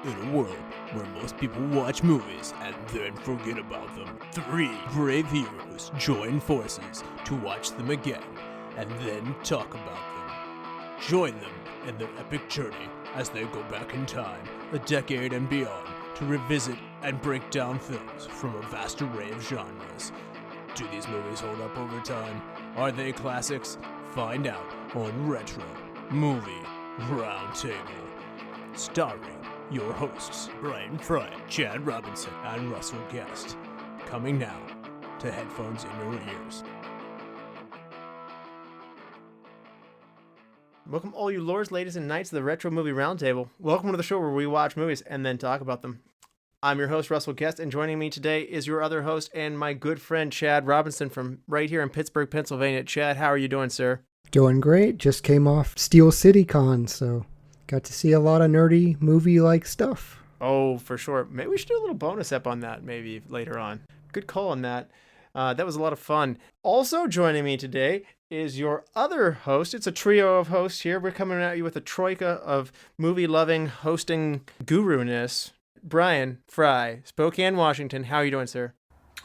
In a world where most people watch movies and then forget about them, 3 brave heroes join forces to watch them again and then talk about them. Join them in their epic journey as they go back in time, a decade and beyond, to revisit and break down films from a vast array of genres. Do these movies hold up over time? Are they classics? Find out on Retro Movie Roundtable. Starring your hosts, Bryan Frye, Chad Robinson, and Russell Guest. Coming now to headphones in your ears. Welcome all you lords, ladies, and knights of the Retro Movie Roundtable. Welcome to the show where we watch movies and then talk about them. I'm your host, Russell Guest, and joining me today is your other host and my good friend, Chad Robinson, from right here in Pittsburgh, Pennsylvania. Chad, how are you doing, sir? Doing great. Just came off Steel City Con, so got to see a lot of nerdy movie-like stuff. Oh, for sure. Maybe we should do a little bonus ep on that maybe later on. Good call on that. That was a lot of fun. Also joining me today is your other host. It's a trio of hosts here. We're coming at you with a troika of movie-loving, hosting guru-ness. Bryan Frye, Spokane, Washington. How are you doing, sir?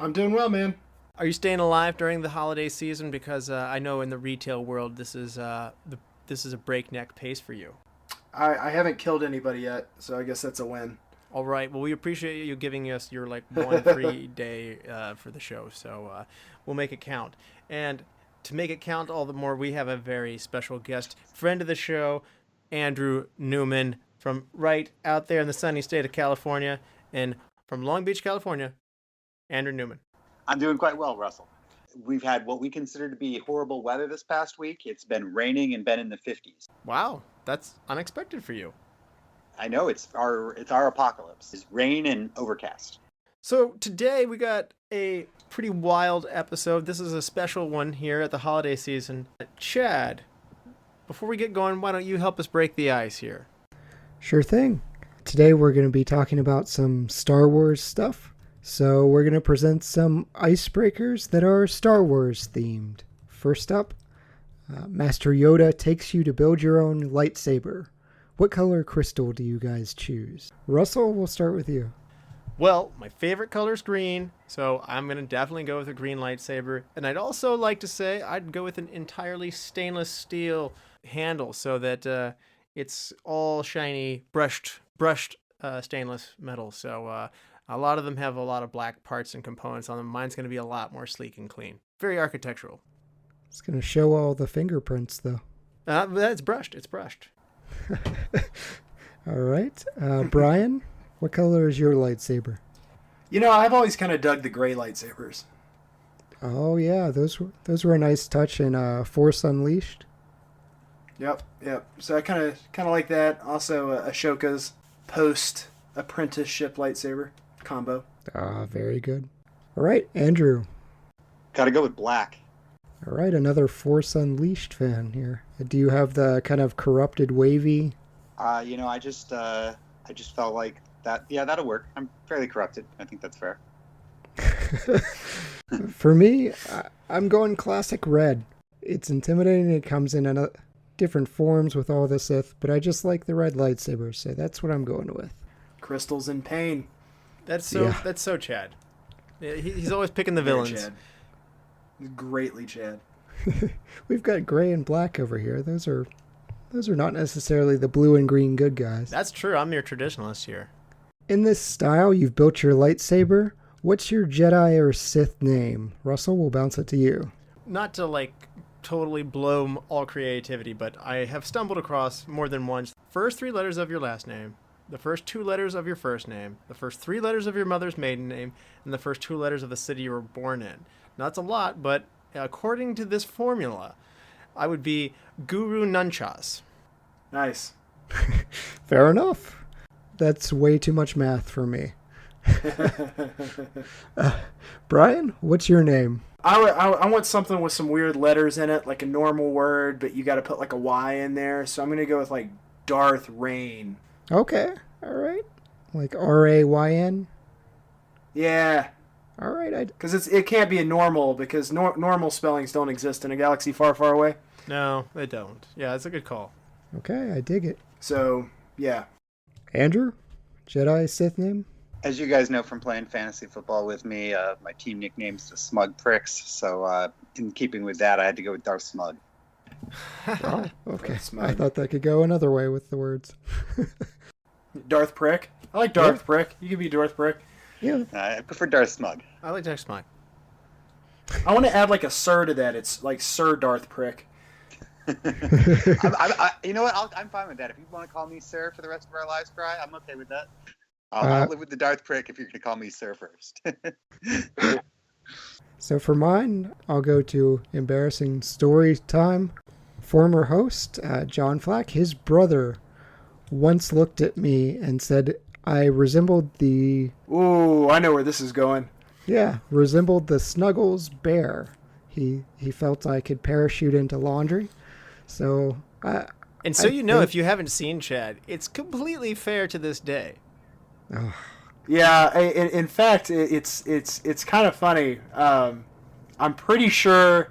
I'm doing well, man. Are you staying alive during the holiday season? Because I know in the retail world, this is a breakneck pace for you. I haven't killed anybody yet, so I guess that's a win. All right. Well, we appreciate you giving us your one free day for the show, so we'll make it count. And to make it count all the more, we have a very special guest, friend of the show, Andrew Neumann, from right out there in the sunny state of California, and from Long Beach, California, Andrew Neumann. I'm doing quite well, Russell. We've had what we consider to be horrible weather this past week. It's been raining and been in the 50s. Wow, that's unexpected for you. I know, it's our apocalypse. It's rain and overcast. So today we got a pretty wild episode. This is a special one here at the holiday season. Chad, before we get going, why don't you help us break the ice here? Sure thing. Today we're going to be talking about some Star Wars stuff. So we're going to present some icebreakers that are Star Wars themed. First up, Master Yoda takes you to build your own lightsaber. What color crystal do you guys choose? Russell, we'll start with you. Well, my favorite color is green, so I'm going to definitely go with a green lightsaber. And I'd also like to say I'd go with an entirely stainless steel handle so that it's all shiny, brushed stainless metal. So a lot of them have a lot of black parts and components on them. Mine's going to be a lot more sleek and clean. Very architectural. It's going to show all the fingerprints, though. It's brushed. It's brushed. All right. Bryan, what color is your lightsaber? You know, I've always kind of dug the gray lightsabers. Oh, yeah. Those were a nice touch in Force Unleashed. Yep. So I kind of like that. Also, Ashoka's post-apprenticeship lightsaber combo. Ah, very good. All right, Andrew. Gotta go with black. All right, another Force Unleashed fan here. Do you have the kind of corrupted wavy? I just felt like that. Yeah, that'll work. I'm fairly corrupted. I think that's fair. For me, I'm going classic red. It's intimidating. It comes in different forms with all the Sith, but I just like the red lightsaber, so that's what I'm going with. Crystals in pain. That's so Chad. Yeah, he's always picking the villains. Chad. Greatly Chad. We've got gray and black over here. Those are not necessarily the blue and green good guys. That's true. I'm your traditionalist here. In this style, you've built your lightsaber. What's your Jedi or Sith name? Russell, we'll bounce it to you. Not to totally blow all creativity, but I have stumbled across more than once. First 3 letters of your last name, the first 2 letters of your first name, the first 3 letters of your mother's maiden name, and the first 2 letters of the city you were born in. Now, that's a lot, but according to this formula, I would be Guru Nunchas. Nice. Fair enough. That's way too much math for me. Bryan, what's your name? I want something with some weird letters in it, like a normal word, but you got to put like a Y in there. So I'm going to go with like Darth Rain. Okay. All right. Like R-A-Y-N? Yeah. All right. Because it can't be a normal, because normal spellings don't exist in a galaxy far, far away. No, they don't. Yeah, it's a good call. Okay, I dig it. So, yeah. Andrew, Jedi Sith name? As you guys know from playing fantasy football with me, my team nickname's the Smug Pricks. So in keeping with that, I had to go with Darth Smug. Oh, okay. I thought that could go another way with the words. Darth Prick. I like Darth Prick. You can be Darth Prick. Yeah. I prefer Darth Smug. I like Darth Smug. I want to add like a Sir to that. It's like Sir Darth Prick. You know what? I'm fine with that. If you want to call me Sir for the rest of our lives, Fry, I'm okay with that. I'll live with the Darth Prick if you're going to call me Sir first. So for mine, I'll go to embarrassing story time. Former host, John Flack, his brother once looked at me and said I resembled Ooh, I know where this is going. resembled the Snuggles bear. He felt I could parachute into laundry. So And so if you haven't seen Chad, it's completely fair to this day. Oh. Yeah, in fact, it's kind of funny. I'm pretty sure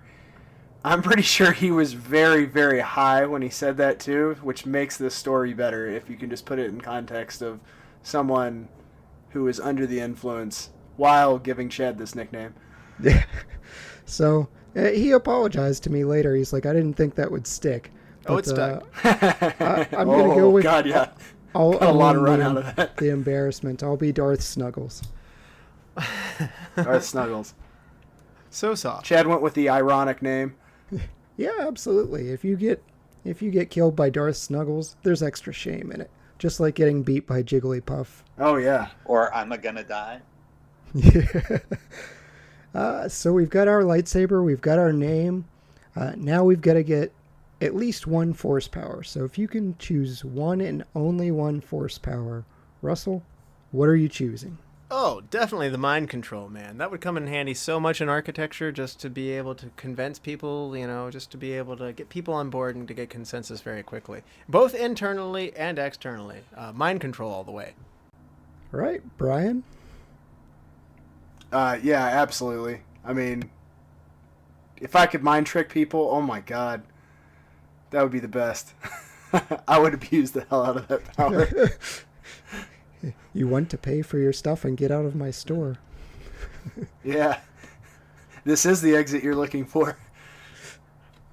he was very, very high when he said that too, which makes this story better if you can just put it in context of someone who is under the influence while giving Chad this nickname. Yeah. So he apologized to me later. He's like, I didn't think that would stick. But, It stuck. I'm gonna go with. God, yeah. I'll Got a lot of run out of that. The embarrassment. I'll be Darth Snuggles. Darth Snuggles. So soft. Chad went with the ironic name. Yeah, absolutely. If you get killed by Darth Snuggles, there's extra shame in it. Just like getting beat by Jigglypuff. Oh yeah. Or I'm gonna die. Yeah. So we've got our lightsaber, we've got our name. Now we've got to get at least one force power. So if you can choose one and only one force power, Russell, what are you choosing? Oh, definitely the mind control, man. That would come in handy so much in architecture, just to be able to convince people, just to be able to get people on board and to get consensus very quickly. Both internally and externally. Mind control all the way. All right, Brian? Yeah, absolutely. I mean, if I could mind trick people, oh my God, that would be the best. I would abuse the hell out of that power. You want to pay for your stuff and get out of my store. Yeah. This is the exit you're looking for.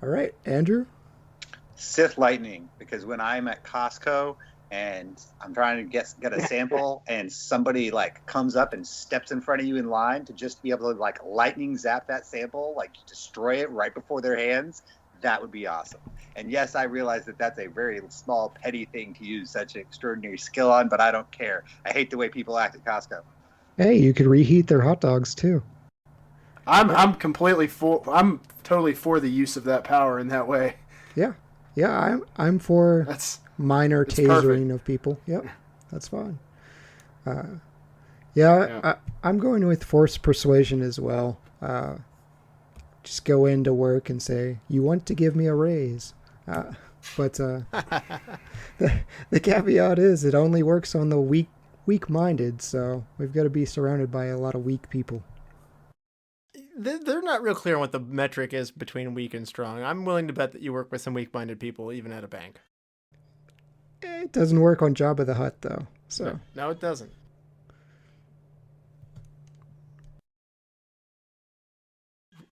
All right, Andrew? Sith Lightning, because when I'm at Costco and I'm trying to get a sample and somebody comes up and steps in front of you in line to just be able to lightning zap that sample, destroy it right before their hands, that would be awesome. And yes, I realize that that's a very small, petty thing to use such extraordinary skill on, but I don't care. I hate the way people act at Costco. Hey, you could reheat their hot dogs too. I'm totally for the use of that power in that way. Yeah, I'm for minor tasering perfect. of people. Yep, that's fine. I'm going with force persuasion as well. Just go into work and say, you want to give me a raise. But the caveat is it only works on the weak-minded, so we've got to be surrounded by a lot of weak people. They're not real clear on what the metric is between weak and strong. I'm willing to bet that you work with some weak-minded people, even at a bank. It doesn't work on Jabba the Hutt, though. So No, it doesn't.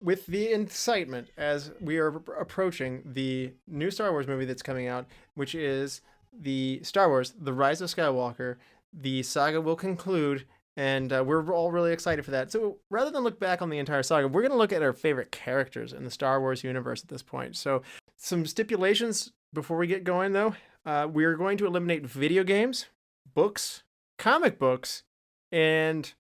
With the incitement, as we are approaching the new Star Wars movie that's coming out, which is the Star Wars, The Rise of Skywalker, the saga will conclude, and we're all really excited for that. So rather than look back on the entire saga, we're going to look at our favorite characters in the Star Wars universe at this point. So some stipulations before we get going, though. We're going to eliminate video games, books, comic books, and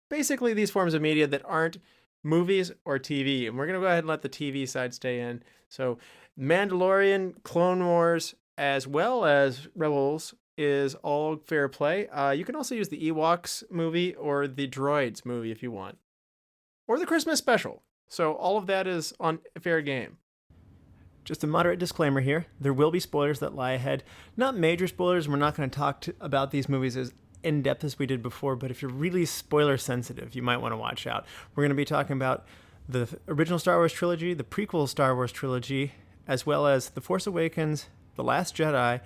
basically these forms of media that aren't movies or TV. And we're going to go ahead and let the TV side stay in. So Mandalorian, Clone Wars, as well as Rebels is all fair play. You can also use the Ewoks movie or the Droids movie if you want. Or the Christmas special. So all of that is on fair game. Just a moderate disclaimer here. There will be spoilers that lie ahead. Not major spoilers. We're not going to talk about these movies as in-depth as we did before, but if you're really spoiler sensitive, you might want to watch out. We're going to be talking about the original Star Wars trilogy, the prequel Star Wars trilogy, as well as The Force Awakens, The Last Jedi,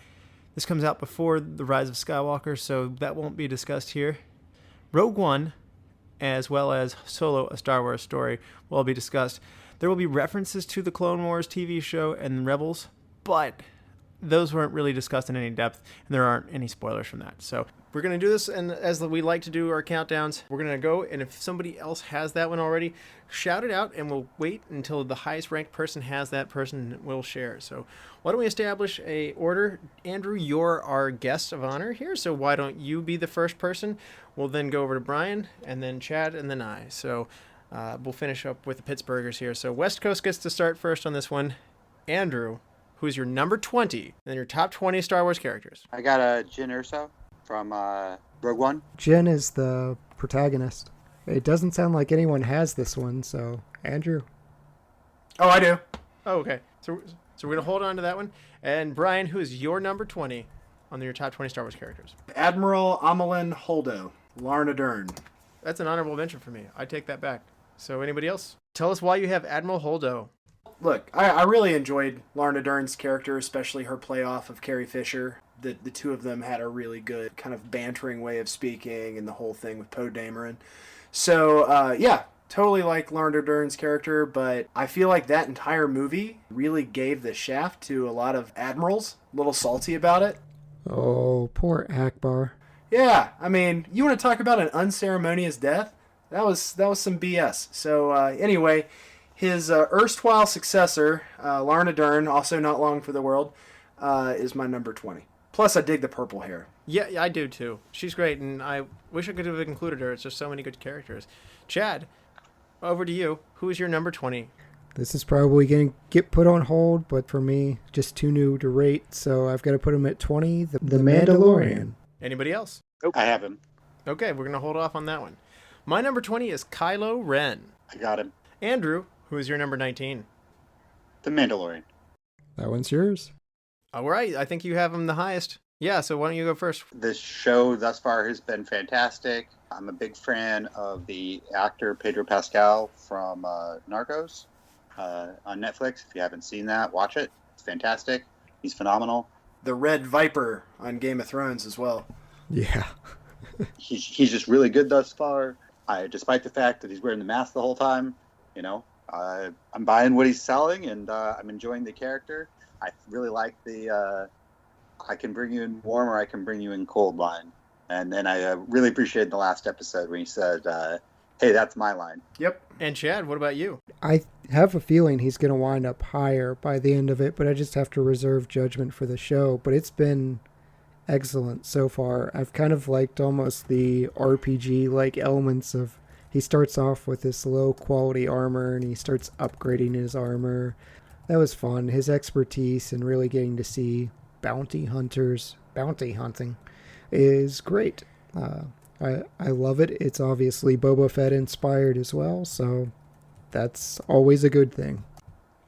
This comes out before The Rise of Skywalker, so that won't be discussed here. Rogue One, as well as Solo, A Star Wars Story, will be discussed. There will be references to the Clone Wars TV show and Rebels, but those weren't really discussed in any depth, and there aren't any spoilers from that. So we're going to do this, and as we like to do our countdowns, we're going to go, and if somebody else has that one already, shout it out, and we'll wait until the highest ranked person has that person will share. So why don't we establish a order? Andrew, you're our guest of honor here, so why don't you be the first person? We'll then go over to Bryan, and then Chad, and then I. So we'll finish up with the Pittsburghers here. So West Coast gets to start first on this one. Andrew, who's your number 20 and your top 20 Star Wars characters? I got a Jyn Erso from Rogue One. Jyn is the protagonist. It doesn't sound like anyone has this one, so Andrew. Oh, I do. Oh, okay. So we're going to hold on to that one. And Bryan, who is your number 20 on your top 20 Star Wars characters? Admiral Holdo, Larna Dern. That's an honorable mention for me. I take that back. So anybody else? Tell us why you have Admiral Holdo. Look, I really enjoyed Larna Dern's character, especially her playoff of Carrie Fisher. The two of them had a really good kind of bantering way of speaking and the whole thing with Poe Dameron. So, yeah, totally like Larna Dern's character, but I feel like that entire movie really gave the shaft to a lot of admirals, a little salty about it. Oh, poor Akbar. Yeah, I mean, you want to talk about an unceremonious death? That was some BS. So, anyway, his erstwhile successor, Larna Dern, also not long for the world, is my number 20. Plus, I dig the purple hair. Yeah, I do too. She's great, and I wish I could have included her. It's just so many good characters. Chad, over to you. Who is your number 20? This is probably going to get put on hold, but for me, just too new to rate, so I've got to put him at 20, the Mandalorian. Anybody else? I have him. Okay, we're going to hold off on that one. My number 20 is Kylo Ren. I got him. Andrew, who is your number 19? The Mandalorian. That one's yours. All right, I think you have him the highest. Yeah, so why don't you go first? This show thus far has been fantastic. I'm a big fan of the actor Pedro Pascal from Narcos on Netflix. If you haven't seen that, watch it. It's fantastic. He's phenomenal. The Red Viper on Game of Thrones as well. Yeah. He's just really good thus far. Despite the fact that he's wearing the mask the whole time, I'm buying what he's selling, and I'm enjoying the character. I really like the I can bring you in warm or I can bring you in cold line. And then I really appreciated the last episode when he said, hey, that's my line. Yep. And Chad, what about you? I have a feeling he's going to wind up higher by the end of it, but I just have to reserve judgment for the show. But it's been excellent so far. I've kind of liked almost the RPG-like elements of, he starts off with this low-quality armor, and he starts upgrading his armor. That was fun. His expertise and really getting to see bounty hunting is great. I love it. It's obviously Boba Fett inspired as well, so that's always a good thing.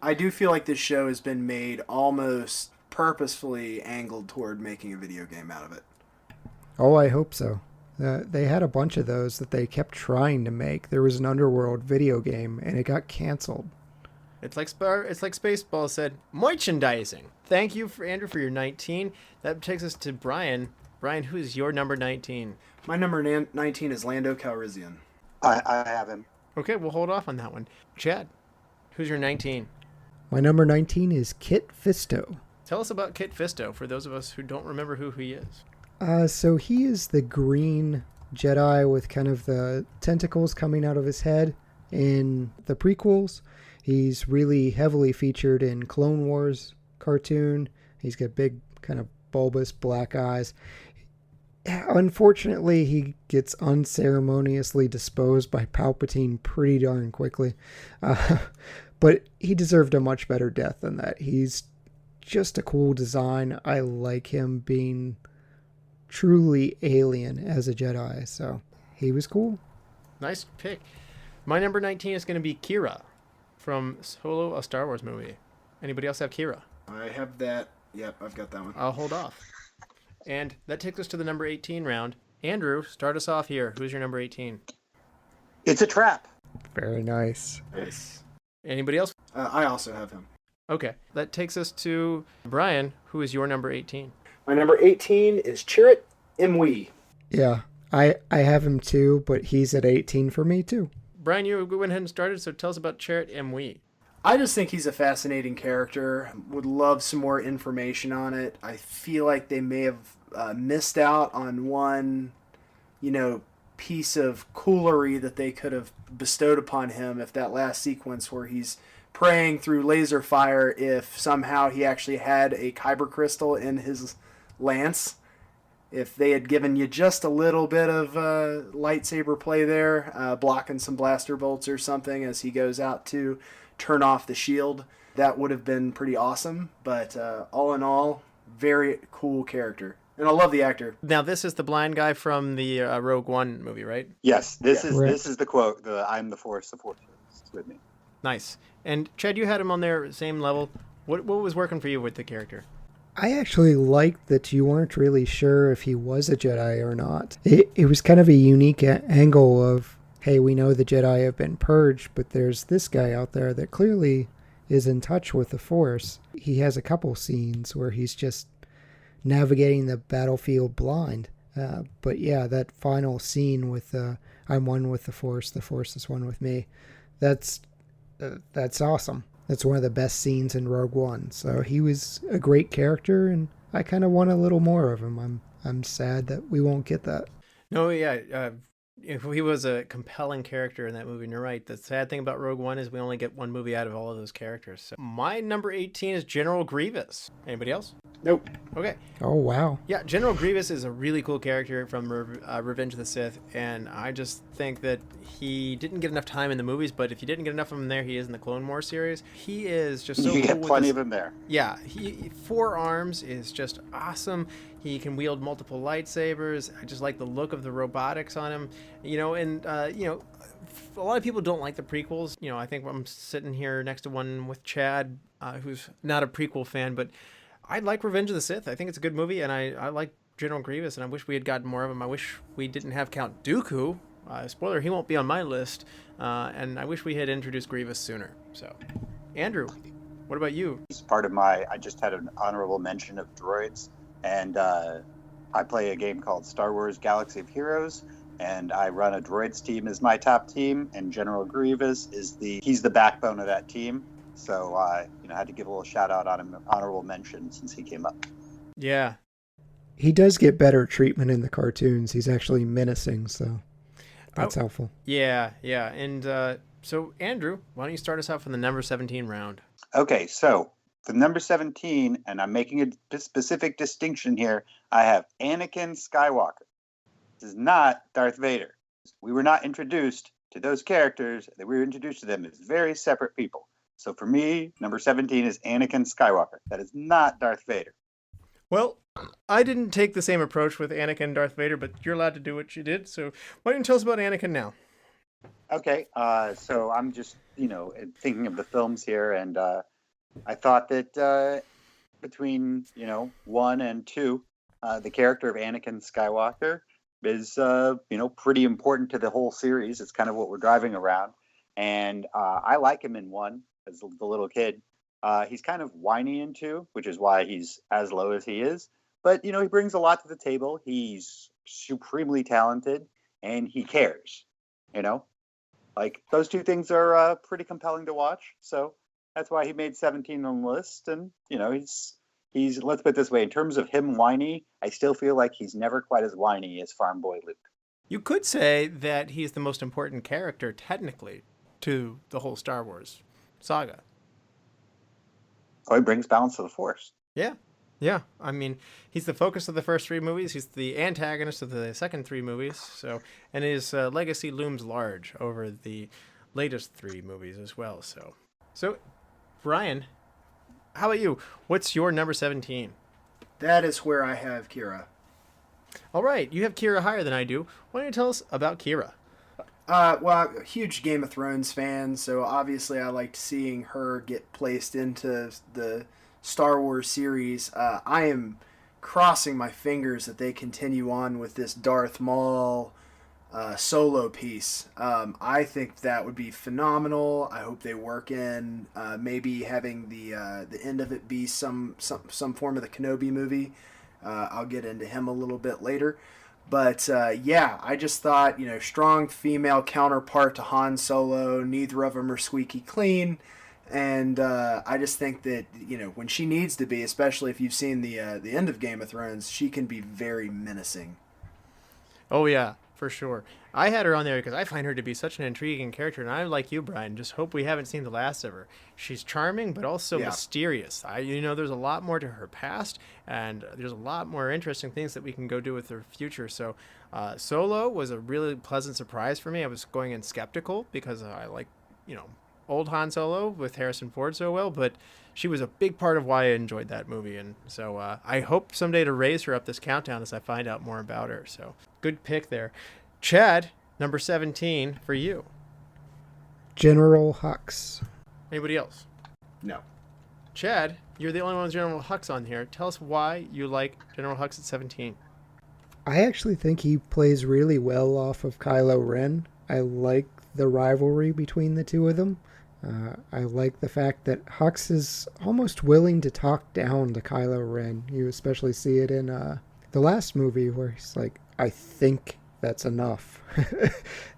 I do feel like this show has been made almost purposefully angled toward making a video game out of it. Oh, I hope so. They had a bunch of those that they kept trying to make. There was an Underworld video game, and it got canceled. It's like Spaceball said, merchandising. Thank you, Andrew, for your 19. That takes us to Bryan. Bryan, who is your number 19? My number 19 is Lando Calrissian. I have him. Okay, we'll hold off on that one. Chad, who's your 19? My number 19 is Kit Fisto. Tell us about Kit Fisto, for those of us who don't remember who he is. So he is the green Jedi with kind of the tentacles coming out of his head in the prequels. He's really heavily featured in Clone Wars cartoon. He's got big kind of bulbous black eyes. Unfortunately, he gets unceremoniously disposed by Palpatine pretty darn quickly. But he deserved a much better death than that. He's just a cool design. I like him being truly alien as a Jedi, so he was cool. Nice pick. My number 19 is going to be Kira from Solo, a Star Wars movie. Anybody else have Kira? I have that. Yep, I've got that one. I'll hold off. And that takes us to the number 18 round. Andrew, start us off here. Who's your number 18? It's a trap. Very nice. Nice. Anybody else? I also have him. Okay. That takes us to Bryan. Who is your number 18? My number 18 is Chirrut Imwe. Yeah, I have him too, but he's at 18 for me too. Brian, you went ahead and started, so tell us about Chirrut Imwe. I just think he's a fascinating character. Would love some more information on it. I feel like they may have missed out on one, piece of coolery that they could have bestowed upon him if that last sequence where he's praying through laser fire, if somehow he actually had a kyber crystal in his lance. If they had given you just a little bit of lightsaber play there, blocking some blaster bolts or something as he goes out to turn off the shield, that would have been pretty awesome. But all in all, very cool character. And I love the actor. Now, this is the blind guy from the Rogue One movie, right? Yes, this Right. is the quote. I'm the Force is with me. Nice. And Chad, you had him on there, same level. What was working for you with the character? I actually liked that you weren't really sure if he was a Jedi or not. It was kind of a unique angle of, hey, we know the Jedi have been purged, but there's this guy out there that clearly is in touch with the Force. He has a couple scenes where he's just navigating the battlefield blind. But yeah, that final scene with I'm one with the Force is one with me. That's awesome. That's one of the best scenes in Rogue One. So he was a great character, and I kind of want a little more of him. I'm sad that we won't get that. No, yeah. If he was a compelling character in that movie, and you're right. The sad thing about Rogue One is we only get one movie out of all of those characters. So my number 18 is General Grievous. Anybody else? Nope. Okay. Oh, wow. Yeah, General Grievous is a really cool character from Revenge of the Sith, and I just think that he didn't get enough time in the movies, but if you didn't get enough of him there, he is in the Clone Wars series. He is just so You cool get with plenty his- of him there. Yeah, he 4 arms is just awesome. He can wield multiple lightsabers. I just like the look of the robotics on him. A lot of people don't like the prequels. I think I'm sitting here next to one with Chad, who's not a prequel fan, but I like Revenge of the Sith. I think it's a good movie, and I like General Grievous, and I wish we had gotten more of him. I wish we didn't have Count Dooku. Spoiler, he won't be on my list. And I wish we had introduced Grievous sooner. So, Andrew, what about you? It's part of I just had an honorable mention of droids, and I play a game called Star Wars Galaxy of Heroes, and I run a droids team as my top team, and General Grievous he's the backbone of that team. So I had to give a little shout out on him, honorable mention, since he came up. Yeah. He does get better treatment in the cartoons. He's actually menacing, so that's helpful. Yeah. And so, Andrew, why don't you start us off in the number 17 round? Okay, so for number 17, and I'm making a specific distinction here, I have Anakin Skywalker. This is not Darth Vader. We were not introduced to those characters. That we were introduced to them as very separate people. So for me, number 17 is Anakin Skywalker. That is not Darth Vader. Well, I didn't take the same approach with Anakin and Darth Vader, but you're allowed to do what you did. So why don't you tell us about Anakin now? Okay, so I'm just, thinking of the films here, and I thought that between, 1 and 2, the character of Anakin Skywalker is, pretty important to the whole series. It's kind of what we're driving around. And I like him in 1 as the little kid. He's kind of whiny in 2, which is why he's as low as he is. But, he brings a lot to the table. He's supremely talented, and he cares, Like, those two things are pretty compelling to watch. So that's why he made 17 on the list. And, he's let's put it this way. In terms of him whiny, I still feel like he's never quite as whiny as Farm Boy Luke. You could say that he's the most important character, technically, to the whole Star Wars saga. Oh, he brings balance to the Force. Yeah. I mean, he's the focus of the first 3 movies. He's the antagonist of the second 3 movies. And his legacy looms large over the latest 3 movies as well. So, Brian, how about you? What's your number 17? That is where I have Kira. All right, you have Kira higher than I do. Why don't you tell us about Kira? Well, I'm a huge Game of Thrones fan, so obviously I liked seeing her get placed into the Star Wars series. I am crossing my fingers that they continue on with this Darth Maul solo piece. I think that would be phenomenal. I hope they work in maybe having the end of it be some form of the Kenobi movie. I'll get into him a little bit later. But yeah, I just thought, strong female counterpart to Han Solo. Neither of them are squeaky clean. And I just think that, when she needs to be, especially if you've seen the end of Game of Thrones, she can be very menacing. Oh, yeah, for sure. I had her on there because I find her to be such an intriguing character, and I, like you, Brian, just hope we haven't seen the last of her. She's charming, but also mysterious. There's a lot more to her past, and there's a lot more interesting things that we can go do with her future. So Solo was a really pleasant surprise for me. I was going in skeptical because I like, old Han Solo with Harrison Ford so well, but she was a big part of why I enjoyed that movie. And so I hope someday to raise her up this countdown as I find out more about her. So good pick there. Chad, number 17 for you. General Hux. Anybody else? No. Chad, you're the only one with General Hux on here. Tell us why you like General Hux at 17. I actually think he plays really well off of Kylo Ren. I like the rivalry between the two of them. I like the fact that Hux is almost willing to talk down to Kylo Ren. You especially see it in the last movie where he's like, I think that's enough.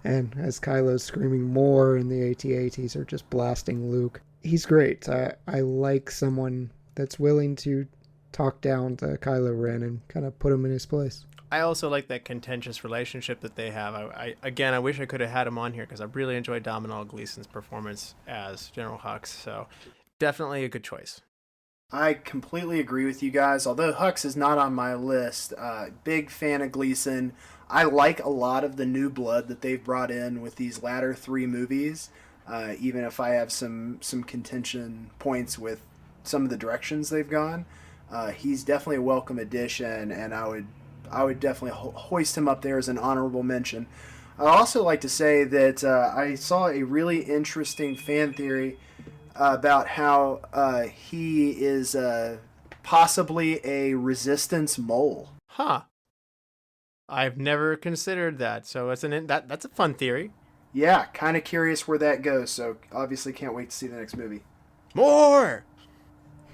And as Kylo's screaming more and the AT-ATs are just blasting Luke. He's great. I like someone that's willing to talk down to Kylo Ren and kind of put him in his place. I also like that contentious relationship that they have. I wish I could have had him on here because I really enjoyed Domhnall Gleeson's performance as General Hux. So definitely a good choice. I completely agree with you guys. Although Hux is not on my list, big fan of Gleeson. I like a lot of the new blood that they've brought in with these latter 3 movies, even if I have some contention points with some of the directions they've gone. He's definitely a welcome addition, and I would definitely hoist him up there as an honorable mention. I'd also like to say that I saw a really interesting fan theory about how he is possibly a resistance mole. Huh. I've never considered that, so that's a fun theory. Yeah, kind of curious where that goes, so obviously can't wait to see the next movie. More!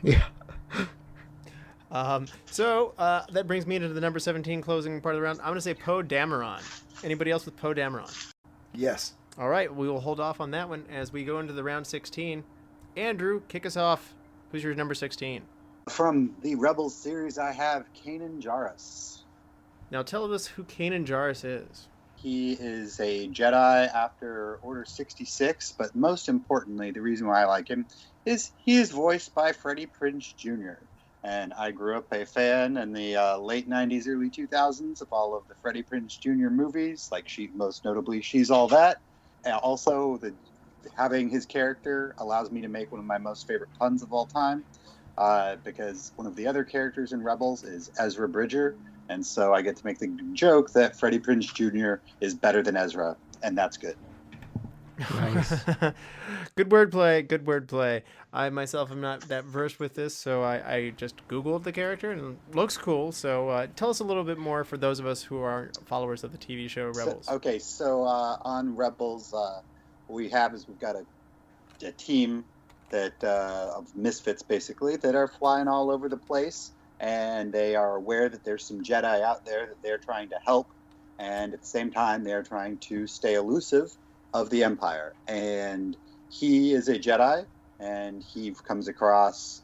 Yeah. So that brings me to the number 17 closing part of the round. I'm going to say Poe Dameron. Anybody else with Poe Dameron? Yes. All right, we will hold off on that one as we go into the round 16. Andrew, kick us off. Who's your number 16? From the Rebels series, I have Kanan Jarrus. Now tell us who Kanan Jarrus is. He is a Jedi after Order 66, but most importantly, the reason why I like him is he is voiced by Freddie Prinze Jr., and I grew up a fan in the late 90s, early 2000s of all of the Freddie Prinze Jr. movies, like most notably She's All That. And also, having his character allows me to make one of my most favorite puns of all time, because one of the other characters in Rebels is Ezra Bridger, and so I get to make the joke that Freddie Prinze Jr. is better than Ezra, and that's good. Nice. Good wordplay. I myself am not that versed with this, so I just Googled the character and it looks cool. So tell us a little bit more for those of us who aren't followers of the TV show Rebels. So on Rebels, what we've got a team that of misfits, basically, that are flying all over the place, and they are aware that there's some Jedi out there that they're trying to help, and at the same time, they're trying to stay elusive of the Empire. And he is a Jedi, and he comes across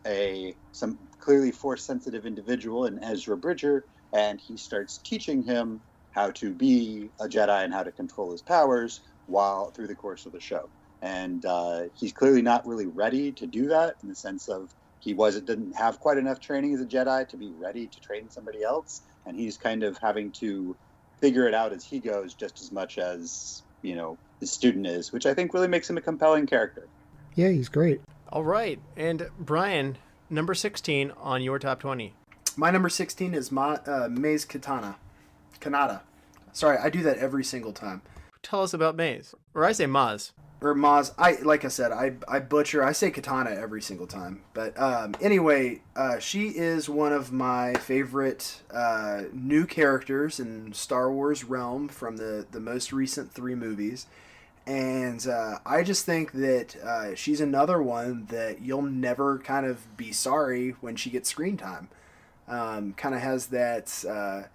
some clearly Force-sensitive individual in Ezra Bridger, and he starts teaching him how to be a Jedi and how to control his powers through the course of the show. And he's clearly not really ready to do that, in the sense of he didn't have quite enough training as a Jedi to be ready to train somebody else, and he's kind of having to figure it out as he goes, just as much as the student is, which I think really makes him a compelling character. Yeah, he's great. All right, and Brian, number 16 on your top 20. My number 16 is Mace Kanata. Sorry, I do that every single time. Tell us about Maze. Or I say Maz. Or Maz. Like I said, I butcher. I say Katana every single time. But anyway, she is one of my favorite new characters in Star Wars realm from the most recent 3 movies. And I just think that she's another one that you'll never kind of be sorry when she gets screen time. Kind of has that.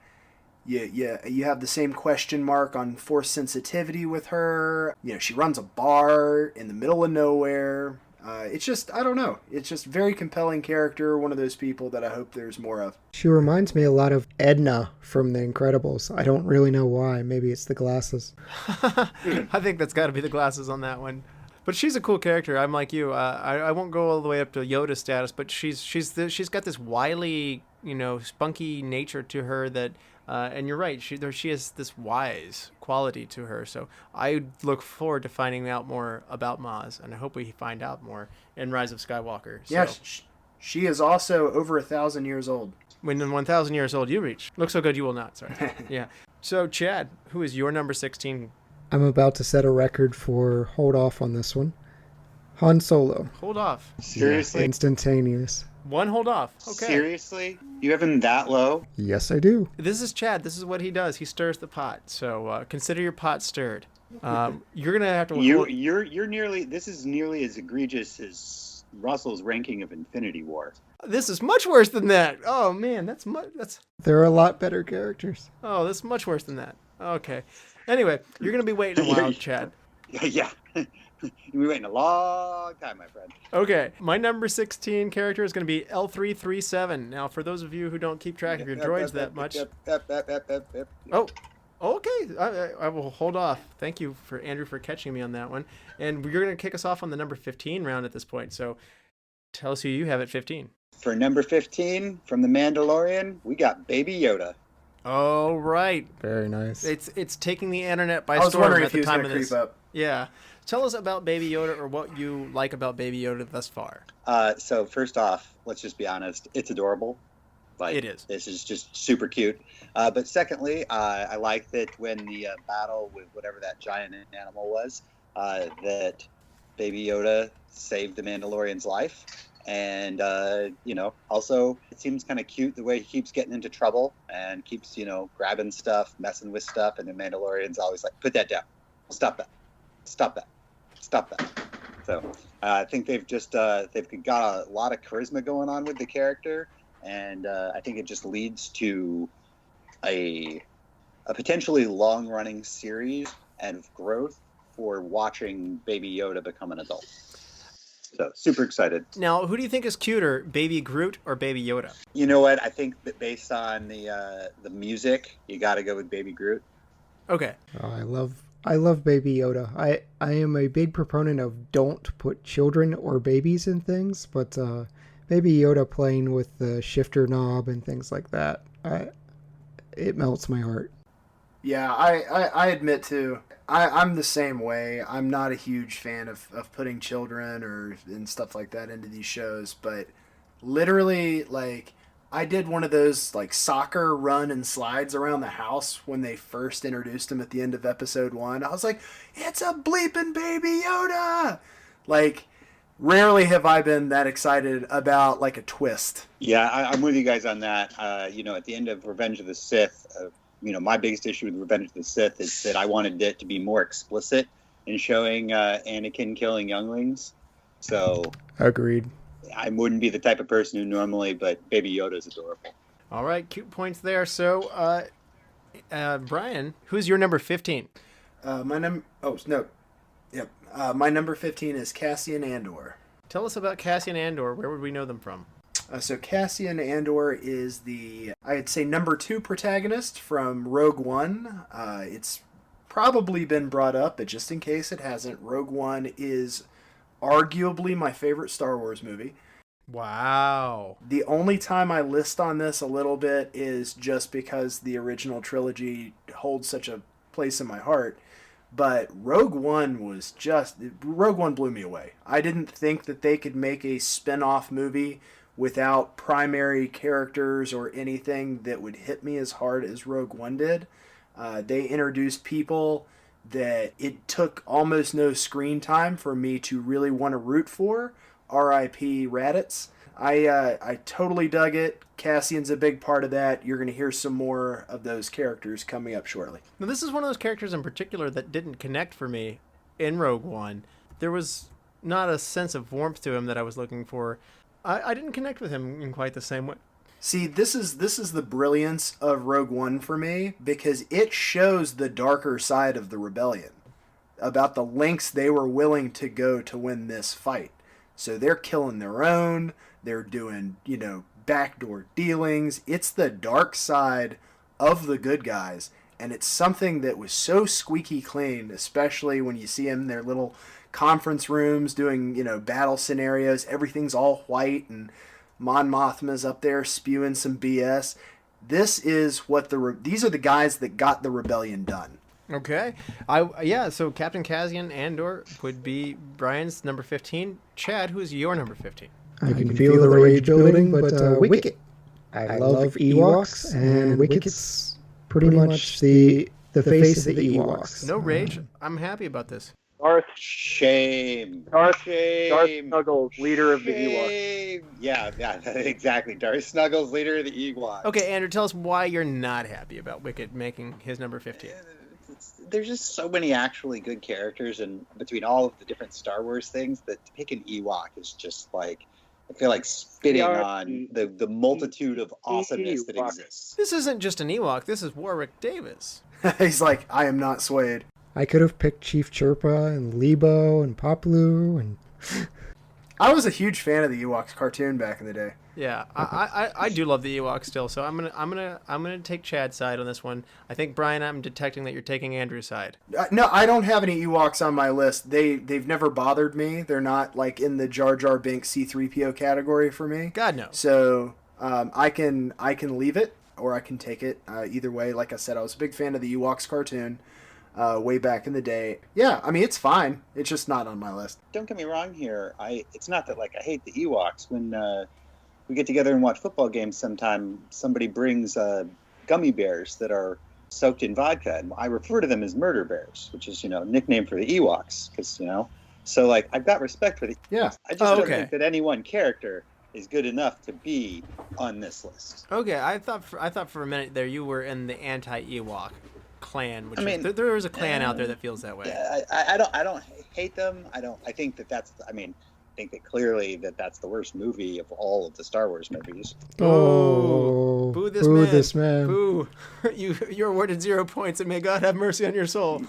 You have the same question mark on force sensitivity with her. She runs a bar in the middle of nowhere. It's just, I don't know. It's just very compelling character. One of those people that I hope there's more of. She reminds me a lot of Edna from The Incredibles. I don't really know why. Maybe it's the glasses. I think that's got to be the glasses on that one. But she's a cool character. I'm like you. I won't go all the way up to Yoda status, but she's got this wily, spunky nature to her that, and you're right. She has this wise quality to her. So I look forward to finding out more about Maz, and I hope we find out more in Rise of Skywalker. So, yes, she is also over 1,000 years old. When 1,000 years old you reach, look so good you will not. Sorry. Yeah. So Chad, who is your number 16? I'm about to set a record for hold off on this one. Han Solo. Hold off. Seriously? Yeah, instantaneous. One hold off. Okay. Seriously? You have him that low? Yes, I do. This is Chad. This is what he does. He stirs the pot. So consider your pot stirred. You're gonna have to. You're nearly. This is nearly as egregious as Russell's ranking of Infinity War. This is much worse than that. Oh man, that's. There are a lot better characters. Oh, that's much worse than that. Okay. Anyway, you're gonna be waiting a while, Chad. Yeah. You'll be waiting a long time, my friend. Okay, my number 16 character is going to be L337. Now, for those of you who don't keep track of your droids that much... Oh, okay. I will hold off. Thank you, Andrew, for catching me on that one. And you're going to kick us off on the number 15 round at this point. So tell us who you have at 15. For number 15, from The Mandalorian, we got Baby Yoda. Oh, right. Very nice. It's taking the internet by I was storm wondering at if he the was time going of to this. creep up. Yeah. Tell us about Baby Yoda, or what you like about Baby Yoda thus far. So first off, let's just be honest. It's adorable. It is. This is just super cute. But secondly, I like that when the battle with whatever that giant animal was, that Baby Yoda saved the Mandalorian's life. And, also it seems kind of cute the way he keeps getting into trouble and keeps, grabbing stuff, messing with stuff. And the Mandalorian's always like, put that down. Stop that. Stop that. Stop that. So I think they've got a lot of charisma going on with the character. And I think it just leads to a potentially long-running series and growth for watching Baby Yoda become an adult. So super excited. Now, who do you think is cuter, Baby Groot or Baby Yoda? You know what? I think that based on the music, you got to go with Baby Groot. Okay. Oh, I love Baby Yoda. I am a big proponent of don't put children or babies in things, but Baby Yoda playing with the shifter knob and things like that, it melts my heart. Yeah, I admit to, I'm the same way. I'm not a huge fan of putting children and stuff like that into these shows, but literally, like, I did one of those, like, soccer run and slides around the house when they first introduced him at the end of episode 1. I was like, it's a bleeping Baby Yoda! Like, rarely have I been that excited about, like, a twist. Yeah, I'm with you guys on that. At the end of Revenge of the Sith, my biggest issue with Revenge of the Sith is that I wanted it to be more explicit in showing Anakin killing younglings. So Agreed. I wouldn't be the type of person who normally, but Baby Yoda is adorable. All right, cute points there. So, Brian, who's your number 15? My number 15 is Cassian Andor. Tell us about Cassian Andor. Where would we know them from? So Cassian Andor is I'd say, number 2 protagonist from Rogue One. It's probably been brought up, but just in case it hasn't, Rogue One is arguably my favorite Star Wars movie. Wow. The only time I list on this a little bit is just because the original trilogy holds such a place in my heart. But Rogue One blew me away. I didn't think that they could make a spin-off movie without primary characters or anything that would hit me as hard as Rogue One did. They introduced people that it took almost no screen time for me to really want to root for. R.I.P. Raditz. I totally dug it. Cassian's a big part of that. You're going to hear some more of those characters coming up shortly. Now, this is one of those characters in particular that didn't connect for me in Rogue One. There was not a sense of warmth to him that I was looking for. I didn't connect with him in quite the same way. See, this is the brilliance of Rogue One for me, because it shows the darker side of the rebellion, about the lengths they were willing to go to win this fight. So they're killing their own, they're doing, backdoor dealings. It's the dark side of the good guys, and it's something that was so squeaky clean, especially when you see them in their little conference rooms doing, battle scenarios. Everything's all white, and Mon Mothma's up there spewing some BS. This is what these are the guys that got the rebellion done. Okay. So Captain Cassian Andor would be Brian's number 15. Chad, who's your number 15? I can feel the rage building, but Wicket. I love Ewoks, and Wicket's pretty much the face of the Ewoks. No rage. I'm happy about this. Shame. Darth Shame. Snuggles, leader of the Ewoks. Shame. Yeah, exactly. Darth Snuggles, leader of the Ewoks. Okay, Andrew, tell us why you're not happy about Wicket making his number 15. There's just so many actually good characters, and between all of the different Star Wars things, that to pick an Ewok is just like, I feel like spitting on the multitude of awesomeness that exists. This isn't just an Ewok. This is Warwick Davis. He's like, I am not swayed. I could have picked Chief Chirpa and Lebo and Poplu and. I was a huge fan of the Ewoks cartoon back in the day. Yeah, I do love the Ewoks still. So I'm gonna take Chad's side on this one. I think, Brian, I'm detecting that you're taking Andrew's side. No, I don't have any Ewoks on my list. They've never bothered me. They're not like in the Jar Jar Binks C-3PO category for me. God no. So I can leave it or I can take it. Either way, like I said, I was a big fan of the Ewoks cartoon. Way back in the day. Yeah, I mean, it's fine. It's just not on my list. Don't get me wrong here. It's not that like I hate the Ewoks. When we get together and watch football games sometime, somebody brings gummy bears that are soaked in vodka, and I refer to them as murder bears, which is, a nickname for the Ewoks, because, so like I've got respect for the Yeah. I just don't think that any one character is good enough to be on this list. Okay, I thought for a minute there you were in the anti-Ewok clan, which there is a clan out there that feels that way. Yeah, I don't hate them. I think that clearly that's the worst movie of all of the Star Wars movies. Oh, boo this man. Boo. You're awarded 0 points, and may God have mercy on your soul.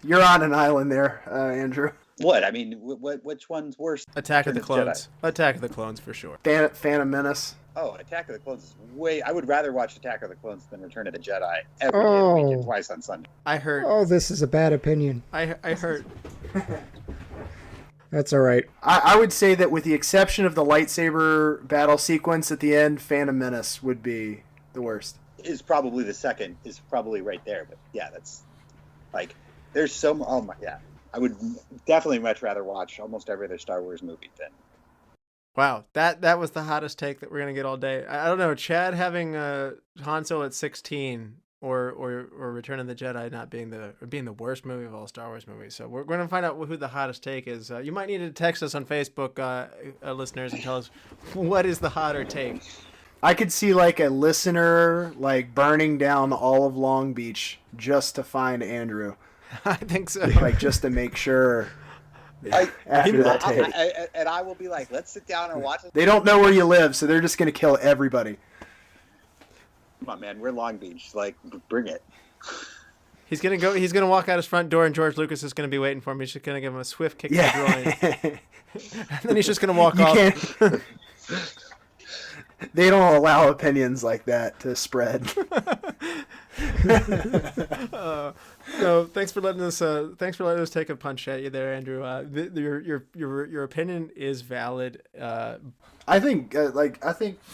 You're on an island there, Andrew. What? I mean, which one's worse? Attack of the Clones. Jedi? Attack of the Clones for sure. Phantom Menace. Oh, Attack of the Clones is I would rather watch Attack of the Clones than Return of the Jedi every day of the week and twice on Sunday. I heard. Oh, this is a bad opinion. I heard. That's all right. I would say that with the exception of the lightsaber battle sequence at the end, Phantom Menace would be the worst. Is probably the second. Is probably right there. But yeah, that's like there's so. Oh my, yeah. I would definitely much rather watch almost every other Star Wars movie than. Wow, that was the hottest take that we're gonna get all day. I don't know, Chad having Han Solo at 16 or Return of the Jedi not being the worst movie of all Star Wars movies. So we're gonna find out who the hottest take is. You might need to text us on Facebook, listeners, and tell us what is the hotter take. I could see like a listener like burning down all of Long Beach just to find Andrew. I think so. Like just to make sure. After that take. And I will be like, let's sit down and watch it. They don't know where you live, so they're just going to kill everybody. Come on, man. We're Long Beach. Like, bring it. He's going to go. He's going to walk out his front door, and George Lucas is going to be waiting for him. He's just going to give him a swift kick to the groin. And then he's just going to walk off. They don't allow opinions like that to spread. So thanks for letting us take a punch at you there, Andrew. Your opinion is valid. I think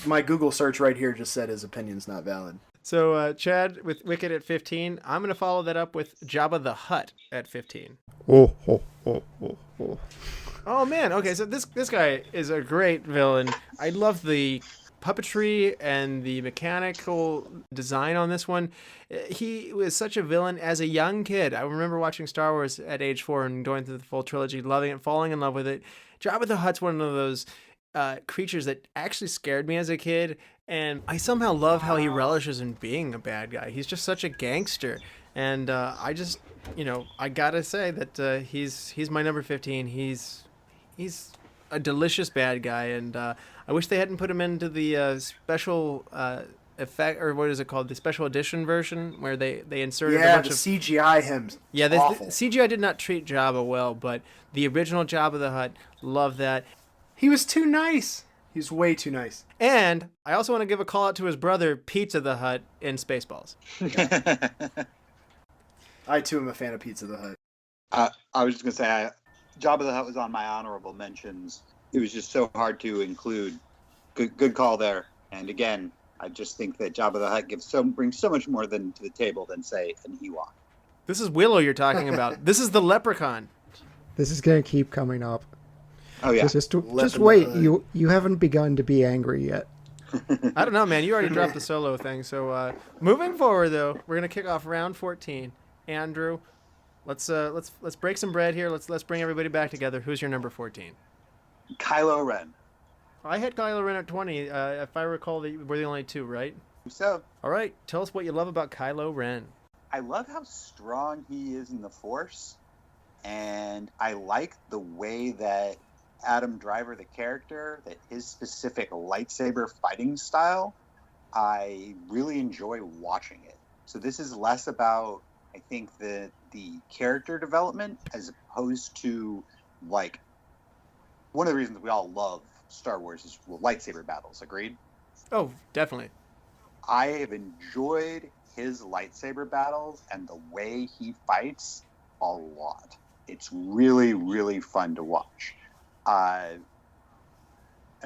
my Google search right here just said his opinion's not valid. So Chad with Wicked at 15. I'm gonna follow that up with Jabba the Hutt at 15. Oh man. Okay, so this guy is a great villain. I love the puppetry and the mechanical design on this one. He was such a villain as a young kid. I remember watching Star Wars at age 4 and going through the full trilogy, loving it, falling in love with it. Jabba the Hutt's one of those creatures that actually scared me as a kid, and I somehow love how he relishes in being a bad guy. He's just such a gangster, and I just, I gotta say that he's my number 15. He's a delicious bad guy, and I wish they hadn't put him into the special effect, or what is it called, the special edition version, where they inserted a bunch the of CGI him. yeah. The Awful. CGI did not treat Jabba well, but the original Jabba the Hutt, love that. He was too nice. He's way too nice. And I also want to give a call out to his brother, Pizza the Hutt, in Spaceballs. I too am a fan of Pizza the Hut. I was just gonna say, Jabba the Hutt was on my honorable mentions. It was just so hard to include. Good call there. And again, I just think that Jabba the Hutt brings so much more to the table than, say, an Ewok. This is Willow you're talking about. This is the Leprechaun. This is going to keep coming up. Oh yeah. Just wait. You haven't begun to be angry yet. I don't know, man. You already dropped the solo thing. So moving forward, though, we're gonna kick off round 14. Andrew, let's break some bread here. Let's bring everybody back together. Who's your number 14? Kylo Ren. I had Kylo Ren at 20. If I recall, that we're the only two, right? So, All right. Tell us what you love about Kylo Ren. I love how strong he is in the Force, and I like the way that Adam Driver, the character, that his specific lightsaber fighting style, I really enjoy watching it. So this is less about, I think, the character development as opposed to, like, one of the reasons we all love Star Wars is lightsaber battles. Agreed? Oh, definitely. I have enjoyed his lightsaber battles and the way he fights a lot. It's really, really fun to watch. I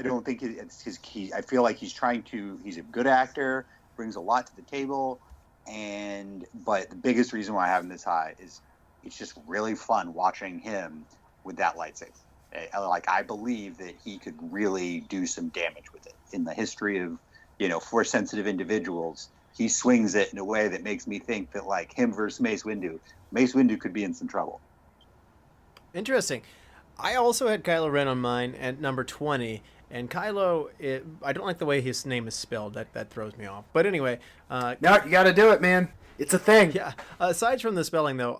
don't think it's his key. I feel like he's a good actor, brings a lot to the table, but the biggest reason why I have him this high is it's just really fun watching him with that lightsaber. I believe that he could really do some damage with it. In the history of, Force-sensitive individuals, he swings it in a way that makes me think that, like, him versus Mace Windu could be in some trouble. Interesting. I also had Kylo Ren on mine at number 20, and Kylo, I don't like the way his name is spelled. That throws me off. But anyway, No, you got to do it, man. It's a thing. yeah. Aside from the spelling, though,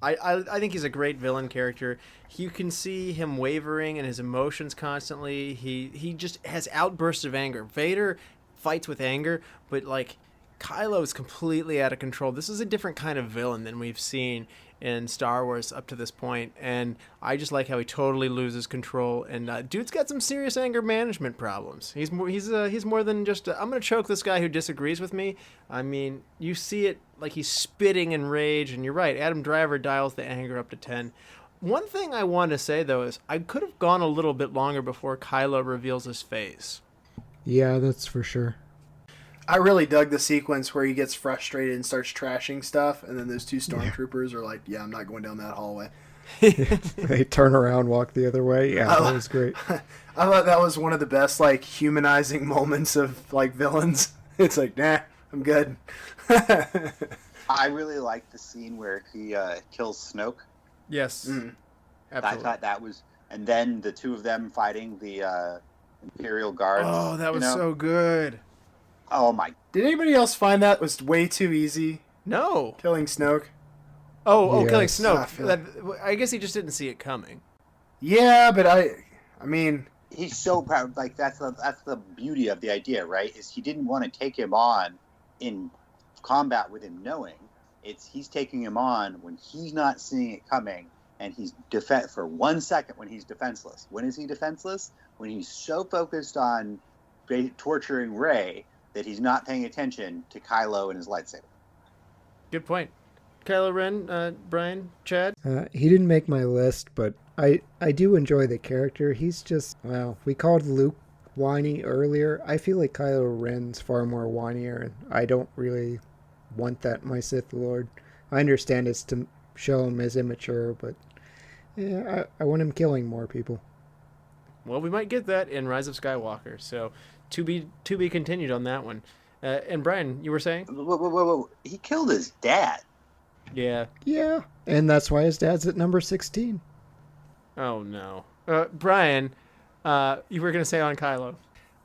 I think he's a great villain character. You can see him wavering in his emotions constantly. He just has outbursts of anger. Vader fights with anger, but like Kylo is completely out of control. This is a different kind of villain than we've seen in Star Wars up to this point, and I just like how he totally loses control. And dude's got some serious anger management problems. He's more than just I'm gonna choke this guy who disagrees with me. I mean, you see it like he's spitting in rage, and you're right. Adam Driver dials the anger up to 10. One thing I want to say though is I could have gone a little bit longer before Kylo reveals his face. Yeah, that's for sure. I really dug the sequence where he gets frustrated and starts trashing stuff, and then those two stormtroopers are like, yeah, I'm not going down that hallway. They turn around, walk the other way. Yeah, that was great. I thought that was one of the best, like, humanizing moments of, like, villains. It's like, nah, I'm good. I really like the scene where he kills Snoke. Yes. I Absolutely. thought that was... And then the two of them fighting the Imperial Guards. Oh, that was so good. Oh, my... Did anybody else find that was way too easy? No. Killing Snoke? Oh, killing Yes. Snoke. I guess he just didn't see it coming. Yeah, but I mean... He's so proud. Like, that's the beauty of the idea, right? Is he didn't want to take him on in combat with him knowing. He's taking him on when he's not seeing it coming, and he's for 1 second when he's defenseless. When is he defenseless? When he's so focused on torturing Rey that he's not paying attention to Kylo and his lightsaber. Good point. Kylo Ren, Brian, Chad? He didn't make my list, but I do enjoy the character. He's just, well, we called Luke whiny earlier. I feel like Kylo Ren's far more whinier, and I don't really want that in my Sith Lord. I understand it's to show him as immature, but yeah, I want him killing more people. Well, we might get that in Rise of Skywalker, so to be continued on that one. And Brian, you were saying? Whoa. He killed his dad. Yeah. Yeah, and that's why his dad's at number 16. Oh, no. Brian, you were going to say on Kylo.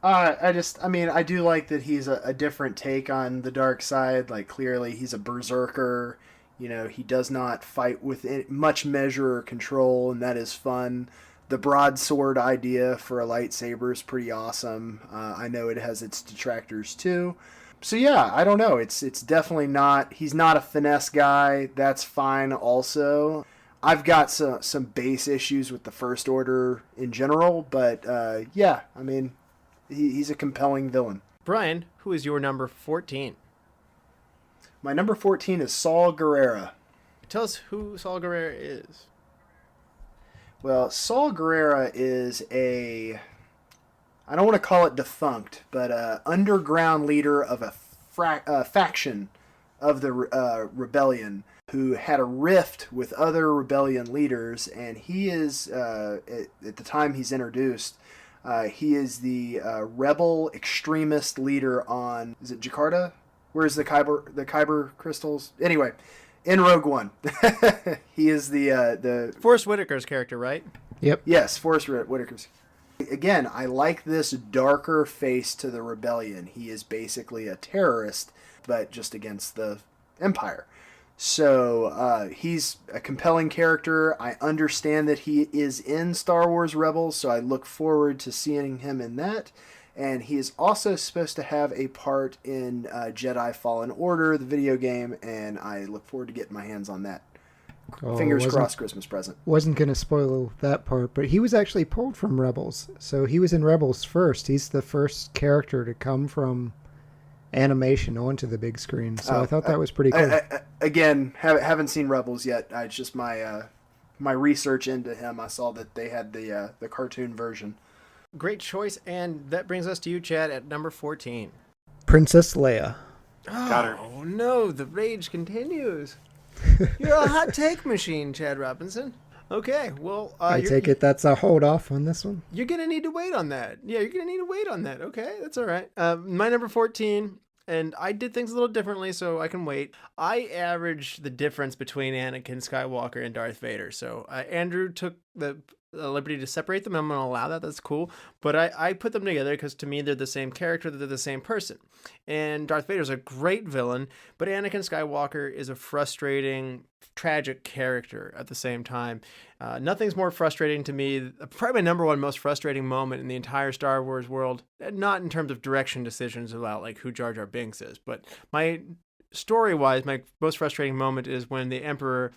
I do like that he's a different take on the dark side. Like, clearly he's a berserker. You know, he does not fight with much measure or control, and that is fun. the broadsword idea for a lightsaber is pretty awesome. I know it has its detractors too. So yeah, I don't know. It's definitely not. He's not a finesse guy. That's fine. Also, I've got some base issues with the First Order in general, but yeah, I mean, he's a compelling villain. Brian, who is your number 14? My number 14 is Saul Guerrero. Tell us who Saul Guerrero is. Well, Saul Guerrero is I don't want to call it defunct, but underground leader of a faction of the rebellion who had a rift with other rebellion leaders, and he is, at the time he's introduced, he is the rebel extremist leader on, is it Jakarta? Where's the Kyber crystals? Anyway, in Rogue One. He is the Forrest Whitaker's character, right? Yep. Yes, Forrest Whitaker's. Again, I like this darker face to the rebellion. He is basically a terrorist, but just against the Empire. So he's a compelling character. I understand that he is in Star Wars Rebels, so I look forward to seeing him in that. And he is also supposed to have a part in Jedi Fallen Order, the video game, and I look forward to getting my hands on that. Fingers crossed, Christmas present. Wasn't going to spoil that part, but he was actually pulled from Rebels. So he was in Rebels first. He's the first character to come from animation onto the big screen. So I thought that was pretty cool. Again, haven't seen Rebels yet. It's just my research into him. I saw that they had the cartoon version. Great choice, and that brings us to you, Chad, at number 14. Princess Leia. Got her. Oh, no, the rage continues. You're a hot take machine, Chad Robinson. Okay, well... I take it that's a hold off on this one? You're going to need to wait on that. Yeah, you're going to need to wait on that. Okay, that's all right. My number 14, and I did things a little differently, so I can wait. I averaged the difference between Anakin Skywalker and Darth Vader. So Andrew took the liberty to separate them. I'm going to allow that. That's cool. But I put them together because to me, they're the same character. They're the same person. And Darth Vader's a great villain, but Anakin Skywalker is a frustrating, tragic character at the same time. Nothing's more frustrating to me. Probably my number one most frustrating moment in the entire Star Wars world, not in terms of direction decisions about like who Jar Jar Binks is, but my story-wise, my most frustrating moment is when the Emperor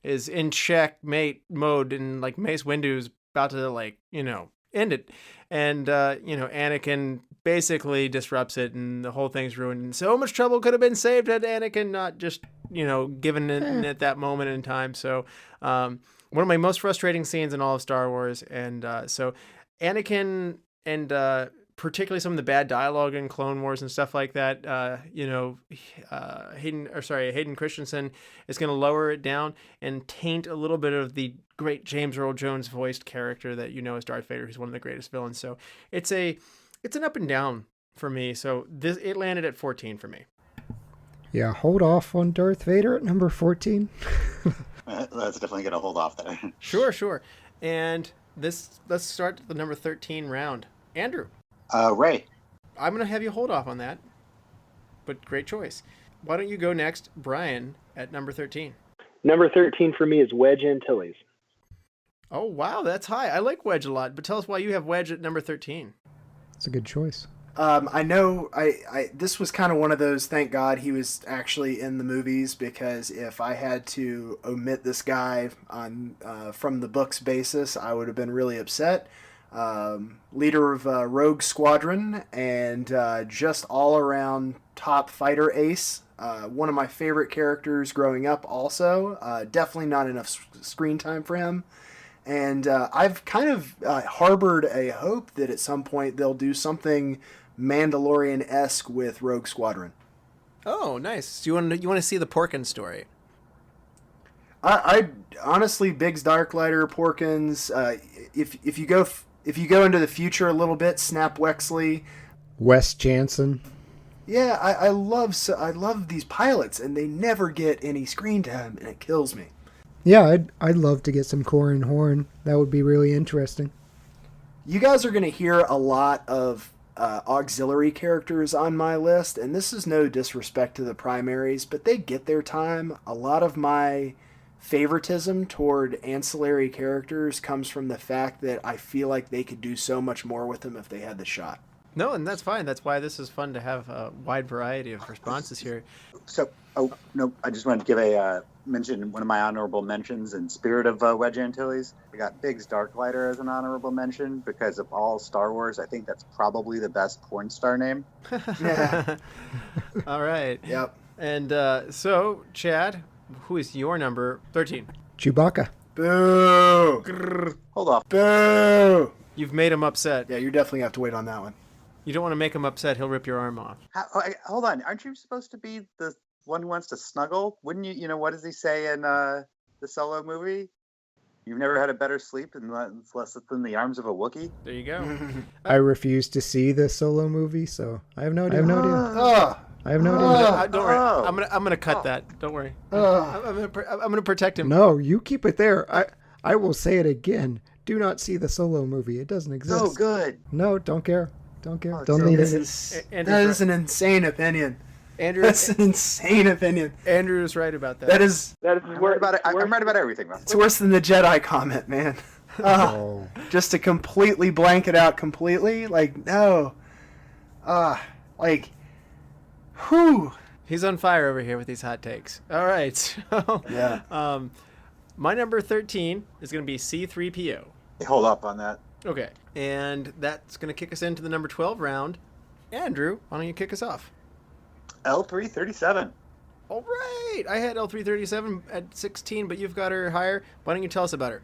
is in checkmate mode and like Mace Windu's about to like, end it. And, Anakin basically disrupts it and the whole thing's ruined. And so much trouble could have been saved had Anakin not just, given it at that moment in time. So, one of my most frustrating scenes in all of Star Wars. And, so Anakin and, particularly some of the bad dialogue in Clone Wars and stuff like that, Hayden Christensen is going to lower it down and taint a little bit of the great James Earl Jones voiced character that as Darth Vader, who's one of the greatest villains. So it's an up and down for me. So it landed at 14 for me. Yeah, hold off on Darth Vader at number 14. That's definitely going to hold off there. Sure. And let's start the number 13 round. Andrew. Ray. I'm going to have you hold off on that, but great choice. Why don't you go next, Brian, at number 13? Number 13 for me is Wedge Antilles. Oh, wow, that's high. I like Wedge a lot, but tell us why you have Wedge at number 13. It's a good choice. I know this was kind of one of those, thank God he was actually in the movies, because if I had to omit this guy on from the books basis, I would have been really upset. Leader of Rogue Squadron and just all around top fighter ace. One of my favorite characters growing up also. Definitely not enough screen time for him. And I've kind of harbored a hope that at some point they'll do something Mandalorian-esque with Rogue Squadron. Oh, nice. So you want to see the Porkins story? I honestly, Biggs Darklighter, Porkins. If you go into the future a little bit, Snap Wexley, Wes Jansen. Yeah, I love these pilots, and they never get any screen time, and it kills me. Yeah, I'd love to get some Corran Horn. That would be really interesting. You guys are going to hear a lot of auxiliary characters on my list, and this is no disrespect to the primaries, but they get their time. A lot of my favoritism toward ancillary characters comes from the fact that I feel like they could do so much more with them if they had the shot. No, and that's fine. That's why this is fun to have a wide variety of responses here. So, I just wanted to give a mention, one of my honorable mentions in spirit of Wedge Antilles. We got Biggs Darklighter as an honorable mention because of all Star Wars. I think that's probably the best porn star name. Yeah. All right. Yep. And so, Chad, who is your number 13? Chewbacca. Boo! Hold off. Boo! You've made him upset. Yeah, you definitely have to wait on that one. You don't want to make him upset. He'll rip your arm off. Hold on. Aren't you supposed to be the one who wants to snuggle? Wouldn't you? You know, what does he say in the Solo movie? You've never had a better sleep in less than the arms of a Wookiee? There you go. I refuse to see the Solo movie, so I have no idea. I have no idea. Don't worry. I'm gonna cut that. Don't worry. I'm gonna protect him. No, you keep it there. I will say it again. Do not see the Solo movie. It doesn't exist. Oh, good. No, don't care. Don't care. Oh, Don't so need this it. That is an insane opinion. Andrew, That's an insane opinion. Andrew is right about that. That is I'm right about it. I'm right about everything. Rob. it's worse than the Jedi comment, man. Oh. Just to completely blank it out completely, like no. Whew. He's on fire over here with these hot takes. All right. So, Yeah. my number 13 is going to be C-3PO. Hold up on that. Okay. And that's going to kick us into the number 12 round. Andrew, why don't you kick us off? L337. All right. I had L337 at 16, but you've got her higher. Why don't you tell us about her?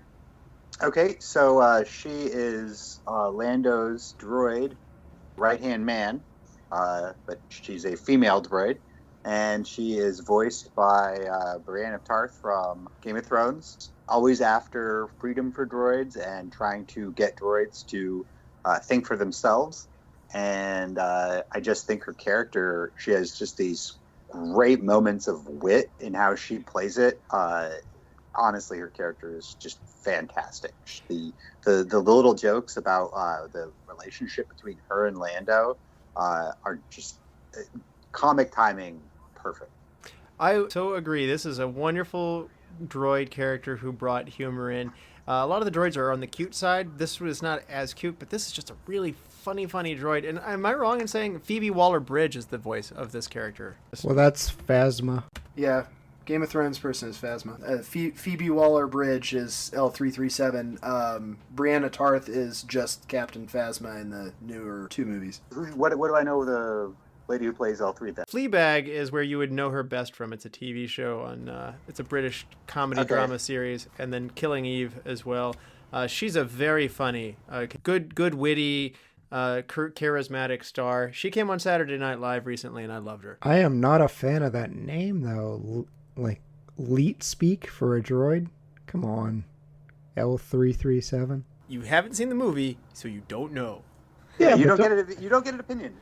Okay, so she is Lando's droid, right-hand man, but she's a female droid, and she is voiced by Brienne of Tarth from Game of Thrones, always after freedom for droids and trying to get droids to think for themselves. And I just think her character, she has just these great moments of wit in how she plays it. Honestly, her character is just fantastic. The little jokes about the relationship between her and Lando are just comic timing perfect. I so agree. This is a wonderful droid character who brought humor in. A lot of the droids are on the cute side. This was not as cute, but this is just a really funny droid. And am I wrong in saying Phoebe Waller-Bridge is the voice of this character? Well, that's Phasma. Yeah. Game of Thrones person is Phasma. Phoebe Waller-Bridge is L337. Brianna Tarth is just Captain Phasma in the newer 2 movies. What do I know the lady who plays L3 then? Fleabag is where you would know her best from. It's a TV show on. It's a British comedy drama series, and then Killing Eve as well. She's a very funny, good witty, charismatic star. She came on Saturday Night Live recently, and I loved her. I am not a fan of that name though. Like Leet speak for a droid. Come on, L337. You haven't seen the movie, so you don't know. Yeah, you don't get it. You don't get an opinion.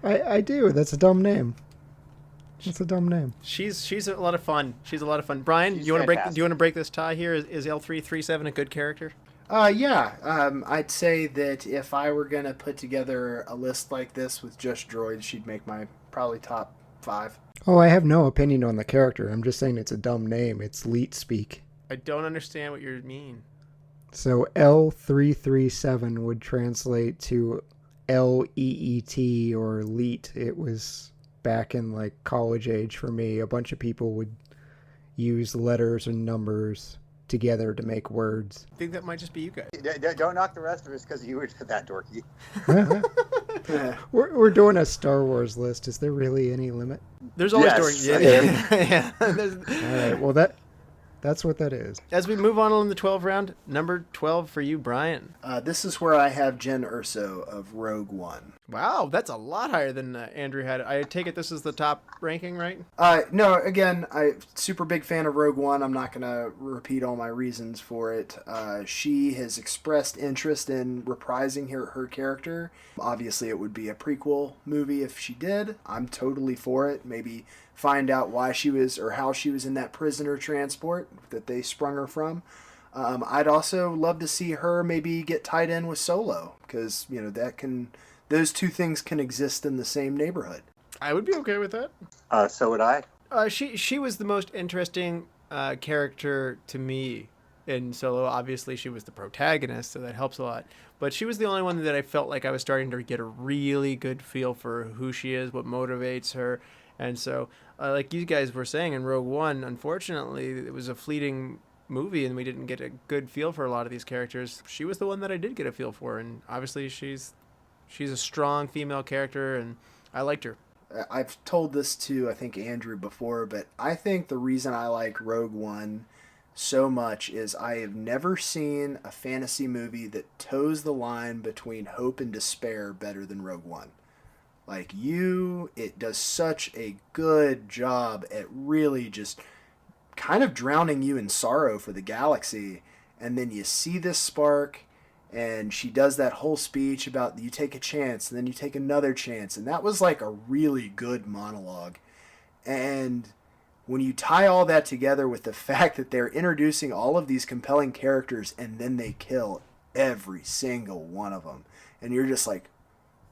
I do. That's a dumb name. It's a dumb name. She's a lot of fun. She's a lot of fun. Brian, do you want to break this tie here? Is L337 a good character? Yeah. I'd say that if I were gonna put together a list like this with just droids, she'd make my probably top 5. Oh, I have no opinion on the character. I'm just saying it's a dumb name. It's Leet speak. I don't understand what you mean. So L337 would translate to LEET or Leet. It was back in like college age for me. A bunch of people would use letters and numbers together to make words. I think that might just be you guys. Don't knock the rest of us because you were that dorky. We're doing a Star Wars list. Is there really any limit? There's always Yes. Yeah. All right. Well, that's what that is. As we move on the 12 round, number 12 for you, Brian. This is where I have Jen Erso of Rogue One. Wow, that's a lot higher than Andrew had. I take it this is the top ranking, right? No, again, I'm super big fan of Rogue One. I'm not going to repeat all my reasons for it. She has expressed interest in reprising her character. Obviously, it would be a prequel movie if she did. I'm totally for it. Maybe find out why she was or how she was in that prisoner transport that they sprung her from. I'd also love to see her maybe get tied in with Solo because, those two things can exist in the same neighborhood. I would be okay with that. So would I. She was the most interesting character to me in Solo. Obviously, she was the protagonist, so that helps a lot. But she was the only one that I felt like I was starting to get a really good feel for who she is, what motivates her. And so, like you guys were saying in Rogue One, unfortunately, it was a fleeting movie and we didn't get a good feel for a lot of these characters. She was the one that I did get a feel for, and obviously she's a strong female character, and I liked her. I've told this to, I think, Andrew before, but I think the reason I like Rogue One so much is I have never seen a fantasy movie that toes the line between hope and despair better than Rogue One. Like, it does such a good job at really just kind of drowning you in sorrow for the galaxy, and then you see this spark, and she does that whole speech about you take a chance, and then you take another chance, and that was like a really good monologue. And when you tie all that together with the fact that they're introducing all of these compelling characters and then they kill every single one of them, and you're just like,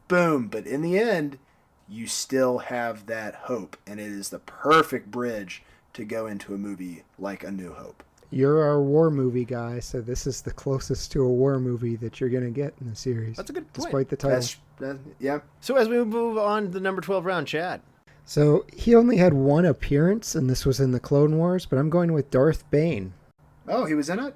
boom. But in the end, you still have that hope, and it is the perfect bridge to go into a movie like A New Hope. You're our war movie guy, so this is the closest to a war movie that you're going to get in the series. That's a good point. Despite the title. Yeah. So as we move on to the number 12 round, Chad. So he only had one appearance, and this was in the Clone Wars, but I'm going with Darth Bane. Oh, he was in it?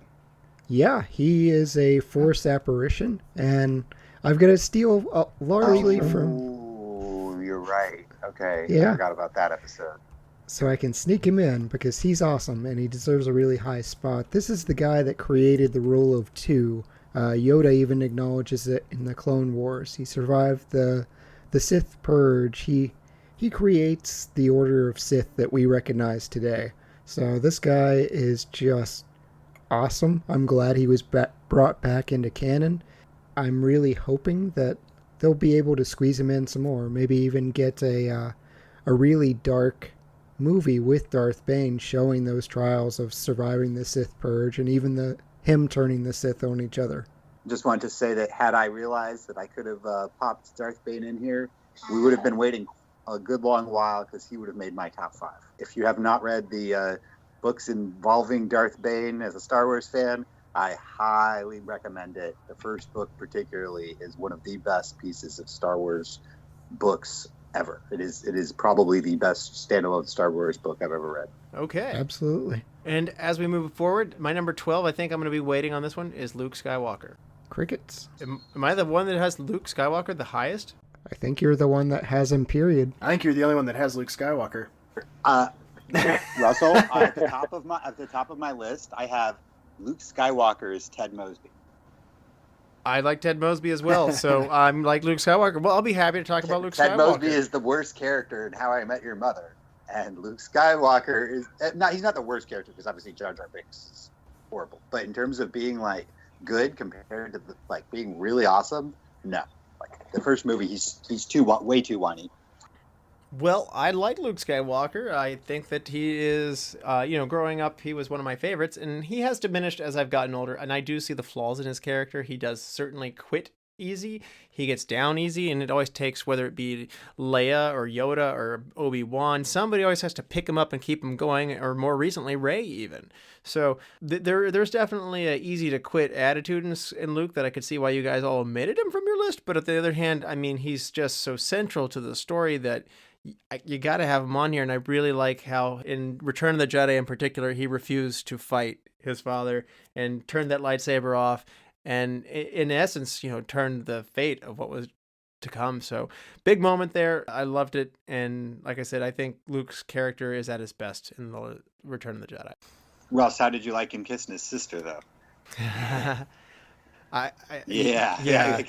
Yeah, he is a Force apparition, and I've got to steal largely from... Oh, you're right. Okay. Yeah. I forgot about that episode. So I can sneak him in because he's awesome, and he deserves a really high spot. This is the guy that created the rule of two. Yoda even acknowledges it in the Clone Wars. He survived the Sith Purge. He creates the Order of Sith that we recognize today. So this guy is just awesome. I'm glad he was brought back into canon. I'm really hoping that they'll be able to squeeze him in some more. Maybe even get a really dark movie with Darth Bane showing those trials of surviving the Sith Purge and even him turning the Sith on each other. Just wanted to say that had I realized that I could have popped Darth Bane in here, we would have been waiting a good long while because he would have made my top 5. If you have not read the books involving Darth Bane as a Star Wars fan, I highly recommend it. The first book particularly is one of the best pieces of Star Wars books ever. It is probably the best standalone Star Wars book I've ever read. Okay. Absolutely. And as we move forward, my number 12, I think I'm going to be waiting on this one, is Luke Skywalker. Crickets. Am I the one that has Luke Skywalker the highest? I think you're the one that has him, period. I think you're the only one that has Luke Skywalker. Russell, at the top of my list, I have Luke Skywalker's Ted Mosby. I like Ted Mosby as well, so I'm like Luke Skywalker. Well, I'll be happy to talk about Luke Skywalker. Ted Mosby is the worst character in How I Met Your Mother, and Luke Skywalker is he's not the worst character because obviously Jar Jar Binks is horrible. But in terms of being like good compared to being really awesome, no. Like the first movie, he's way too whiny. Well, I like Luke Skywalker. I think that he is, growing up, he was one of my favorites, and he has diminished as I've gotten older, and I do see the flaws in his character. He does certainly quit easy. He gets down easy, and it always takes, whether it be Leia or Yoda or Obi-Wan, somebody always has to pick him up and keep him going, or more recently, Rey even. So there's definitely a easy to quit attitude in Luke that I could see why you guys all omitted him from your list. But on the other hand, I mean, he's just so central to the story that you got to have him on here. And I really like how in Return of the Jedi in particular, he refused to fight his father and turned that lightsaber off. And in essence, turned the fate of what was to come. So big moment there. I loved it. And like I said, I think Luke's character is at his best in the Return of the Jedi. Russ, how did you like him kissing his sister, though? Yeah.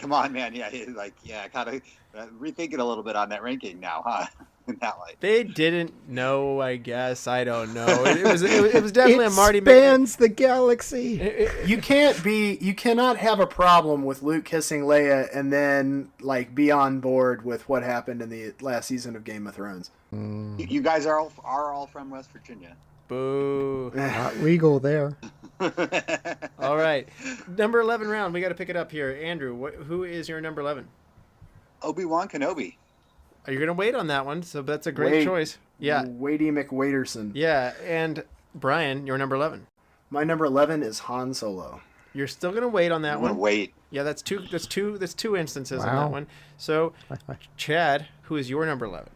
Come on, man. Yeah, kind of rethinking a little bit on that ranking now, huh? In that light. They didn't know, I guess. I don't know. It was definitely a Marty. It spans the galaxy. You cannot have a problem with Luke kissing Leia and then be on board with what happened in the last season of Game of Thrones. You guys are all from West Virginia. Boo. Not legal there. All right. Number 11 round. We got to pick it up here. Andrew, who is your number 11? Obi-Wan Kenobi. Are you going to wait on that one? So that's a great choice. Yeah. Waity McWaiterson. Yeah. And Brian, your number 11. My number 11 is Han Solo. You're still gonna wait on that I'm one. gonna wait. Yeah, that's two instances on Wow. that one. So, Chad, who is your number 11?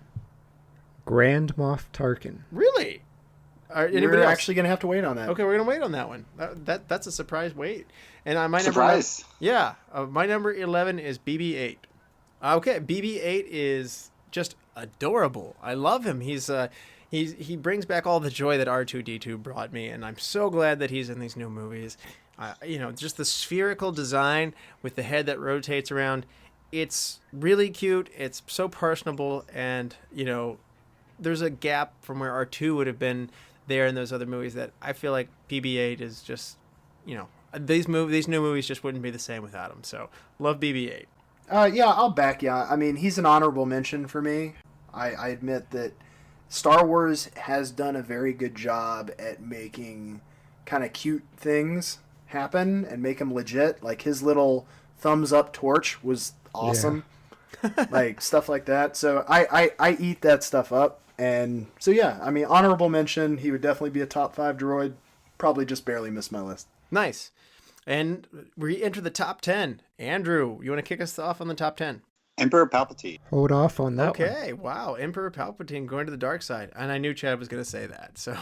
Grand Moff Tarkin. Really? Anybody You're else? actually going to have to wait on that. Okay, we're gonna wait on that one. That's a surprise wait. And my Surprise. my number 11 is BB-8. Okay, BB-8 is just adorable. I love him. He brings back all the joy that R2-D2 brought me, and I'm so glad that he's in these new movies. Just the spherical design with the head that rotates around. It's really cute. It's so personable, and there's a gap from where R2 would have been there in those other movies that I feel like BB-8 is just, these new movies just wouldn't be the same without him. So love BB-8. Yeah, I'll back you. I mean, he's an honorable mention for me. I admit that Star Wars has done a very good job at making kind of cute things happen and make them legit. Like his little thumbs up torch was awesome. Yeah. Like stuff like that. So I eat that stuff up. And so, yeah, I mean, honorable mention. He would definitely be a top 5 droid. Probably just barely missed my list. Nice. And we enter the top 10. Andrew, you want to kick us off on the top 10? Emperor Palpatine. Hold off on that one. Okay, wow. Emperor Palpatine going to the dark side. And I knew Chad was going to say that. So,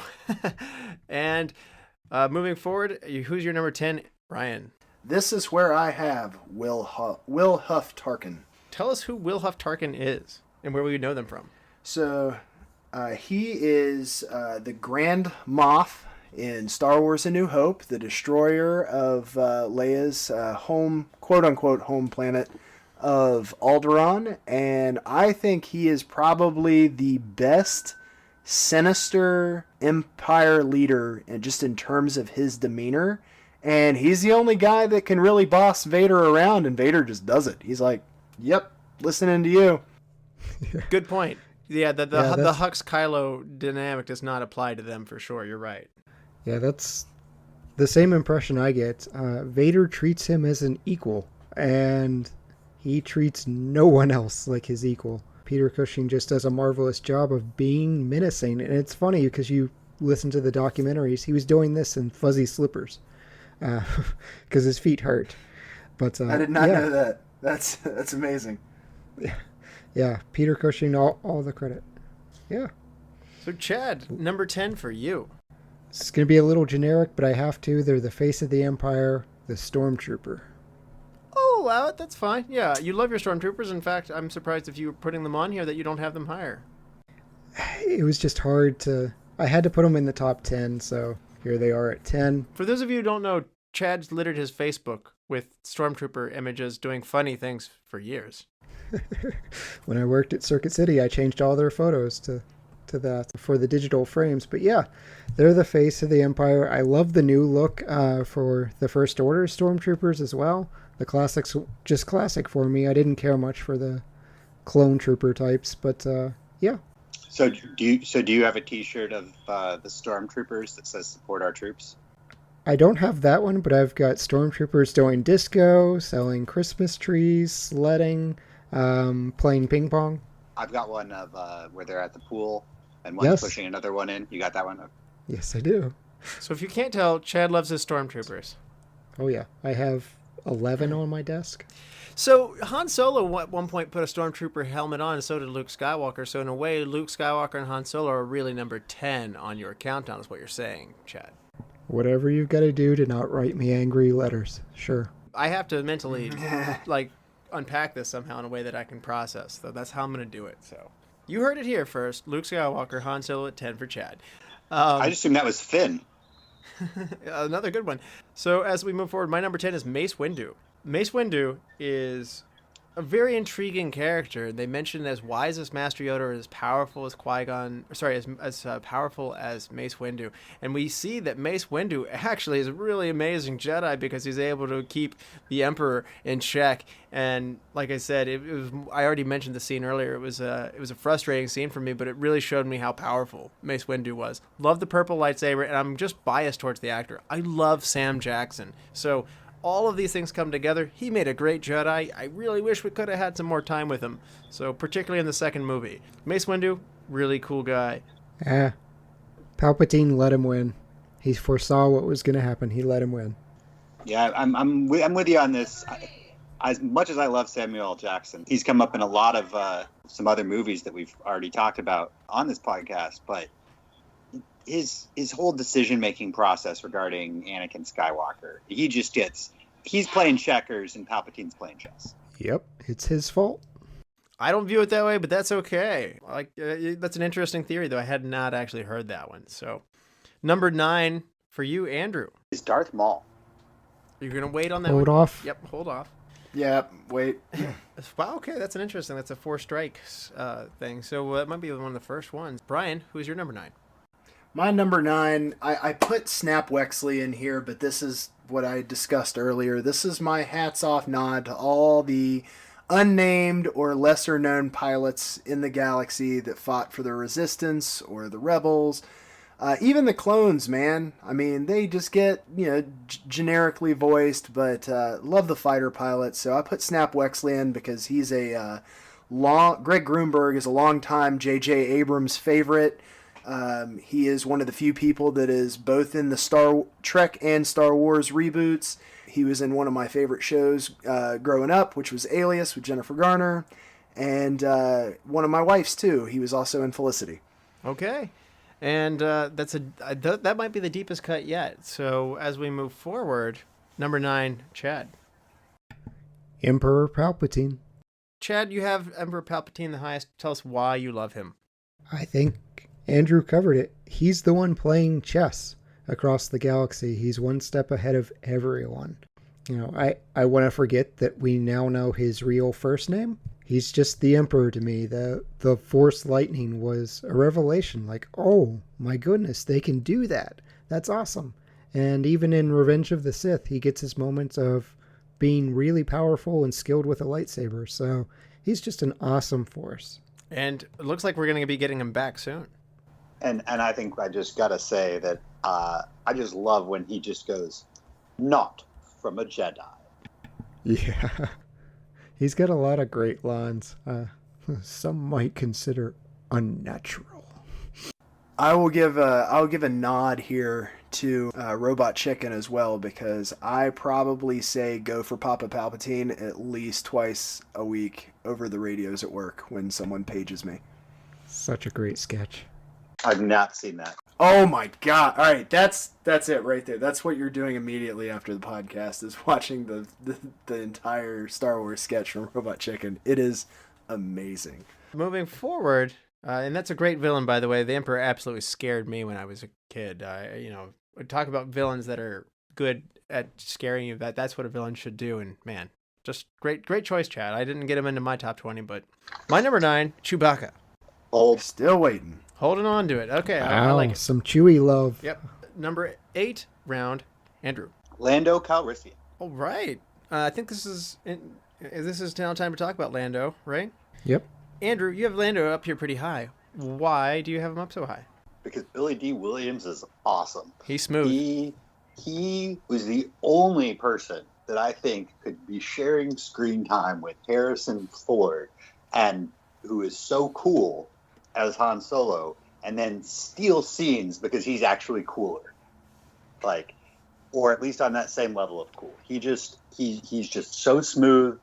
and moving forward, who's your number 10, Ryan? This is where I have Will Huff Tarkin. Tell us who Will Huff Tarkin is and where we know them from. So, he is the Grand Moff in Star Wars A New Hope, the destroyer of Leia's home, quote-unquote, home planet of Alderaan. And I think he is probably the best sinister Empire leader, and just in terms of his demeanor. And he's the only guy that can really boss Vader around, and Vader just does it. He's like, yep, listening to you. Good point. Yeah, the Hux Kylo dynamic does not apply to them for sure. You're right. Yeah, that's the same impression I get. Vader treats him as an equal, and he treats no one else like his equal. Peter Cushing just does a marvelous job of being menacing, and it's funny because you listen to the documentaries. He was doing this in fuzzy slippers because his feet hurt. But I did not know that. That's amazing. Yeah, Peter Cushing, all the credit. Yeah. So, Chad, number 10 for you. It's going to be a little generic, but I have to. They're the face of the Empire, the Stormtrooper. Oh, allow it. That's fine. Yeah, you love your Stormtroopers. In fact, I'm surprised if you were putting them on here that you don't have them higher. It was just hard to... I had to put them in the top 10, so here they are at 10. For those of you who don't know, Chad's littered his Facebook with Stormtrooper images doing funny things for years. When I worked at Circuit City, I changed all their photos to that for the digital frames. But yeah, they're the face of the Empire. I love the new look for the First Order Stormtroopers as well. The classics, just classic for me. I didn't care much for the clone trooper types, but yeah. So do you have a T-shirt of the Stormtroopers that says "Support our troops"? I don't have that one, but I've got Stormtroopers doing disco, selling Christmas trees, sledding, playing ping pong. I've got one of where they're at the pool and one's pushing another one in. You got that one? Yes, I do. So if you can't tell, Chad loves his Stormtroopers. Oh yeah, I have 11 on my desk. So Han Solo at one point put a Stormtrooper helmet on, and so did Luke Skywalker. So in a way, Luke Skywalker and Han Solo are really number 10 on your countdown is what you're saying, Chad. Whatever you've got to do to not write me angry letters. Sure. I have to mentally unpack this somehow in a way that I can process. So that's how I'm going to do it. So you heard it here first. Luke Skywalker, Han Solo at 10 for Chad. I just assumed that was Finn. Another good one. So as we move forward, my number 10 is Mace Windu. Mace Windu is a very intriguing character. They mention as wise as Master Yoda or as powerful as Qui-Gon, as powerful as Mace Windu. And we see that Mace Windu actually is a really amazing Jedi because he's able to keep the Emperor in check. And like I said, I already mentioned the scene earlier. It was a frustrating scene for me, but it really showed me how powerful Mace Windu was. Love the purple lightsaber, and I'm just biased towards the actor. I love Sam Jackson. So all of these things come together. He made a great Jedi. I really wish we could have had some more time with him. So particularly in the second movie. Mace Windu, really cool guy. Palpatine let him win. He foresaw what was going to happen. He let him win. Yeah, I'm with you on this. As much as I love Samuel L. Jackson, he's come up in a lot of some other movies that we've already talked about on this podcast, but his whole decision-making process regarding Anakin Skywalker, he's playing checkers and Palpatine's playing chess. Yep, it's his fault. I don't view it that way, but that's okay. That's an interesting theory, though. I had not actually heard that one. So, number 9 for you, Andrew. Is Darth Maul. You're going to wait on that Hold one? off. Yep, hold off. Yeah, wait. Wow, okay, that's a 4 strikes thing. So that might be one of the first ones. Brian, who's your number 9? My number 9, I put Snap Wexley in here, but this is what I discussed earlier. This is my hats off nod to all the unnamed or lesser known pilots in the galaxy that fought for the Resistance or the Rebels. Even the clones, man. I mean, they just get, generically voiced, but love the fighter pilots. So I put Snap Wexley in because he's Greg Grunberg is a longtime J.J. Abrams favorite. He is one of the few people that is both in the Star Trek and Star Wars reboots. He was in one of my favorite shows growing up, which was Alias with Jennifer Garner, and one of my wife's too. He was also in Felicity. Okay. And that might be the deepest cut yet. So as we move forward, number 9, Chad. Emperor Palpatine. Chad, you have Emperor Palpatine the highest. Tell us why you love him. I think Andrew covered it. He's the one playing chess across the galaxy. He's one step ahead of everyone. I want to forget that we now know his real first name. He's just the Emperor to me. The Force lightning was a revelation. Like, oh my goodness, they can do that. That's awesome. And even in Revenge of the Sith, he gets his moments of being really powerful and skilled with a lightsaber. So he's just an awesome Force. And it looks like we're going to be getting him back soon. And I think I just got to say that I just love when he just goes, not from a Jedi. Yeah. He's got a lot of great lines. Some might consider unnatural. I'll give a nod here to Robot Chicken as well, because I probably say go for Papa Palpatine at least twice a week over the radios at work when someone pages me. Such a great sketch. I've not seen that. Oh my god! All right, that's it right there. That's what you're doing immediately after the podcast is watching the entire Star Wars sketch from Robot Chicken. It is amazing. Moving forward, and that's a great villain, by the way. The Emperor absolutely scared me when I was a kid. Talk about villains that are good at scaring you. That's what a villain should do. And man, just great choice, Chad. I didn't get him into my top 20, but my number 9, Chewbacca. Still waiting. Holding on to it. Okay, I like it. Some Chewie love. Yep. Number 8 round, Andrew. Lando Calrissian. All right. I think this is now time to talk about Lando, right? Yep. Andrew, you have Lando up here pretty high. Why do you have him up so high? Because Billy D. Williams is awesome. He's smooth. He was the only person that I think could be sharing screen time with Harrison Ford, and who is so cool as Han Solo, and then steal scenes because he's actually cooler, or at least on that same level of cool. He's just so smooth.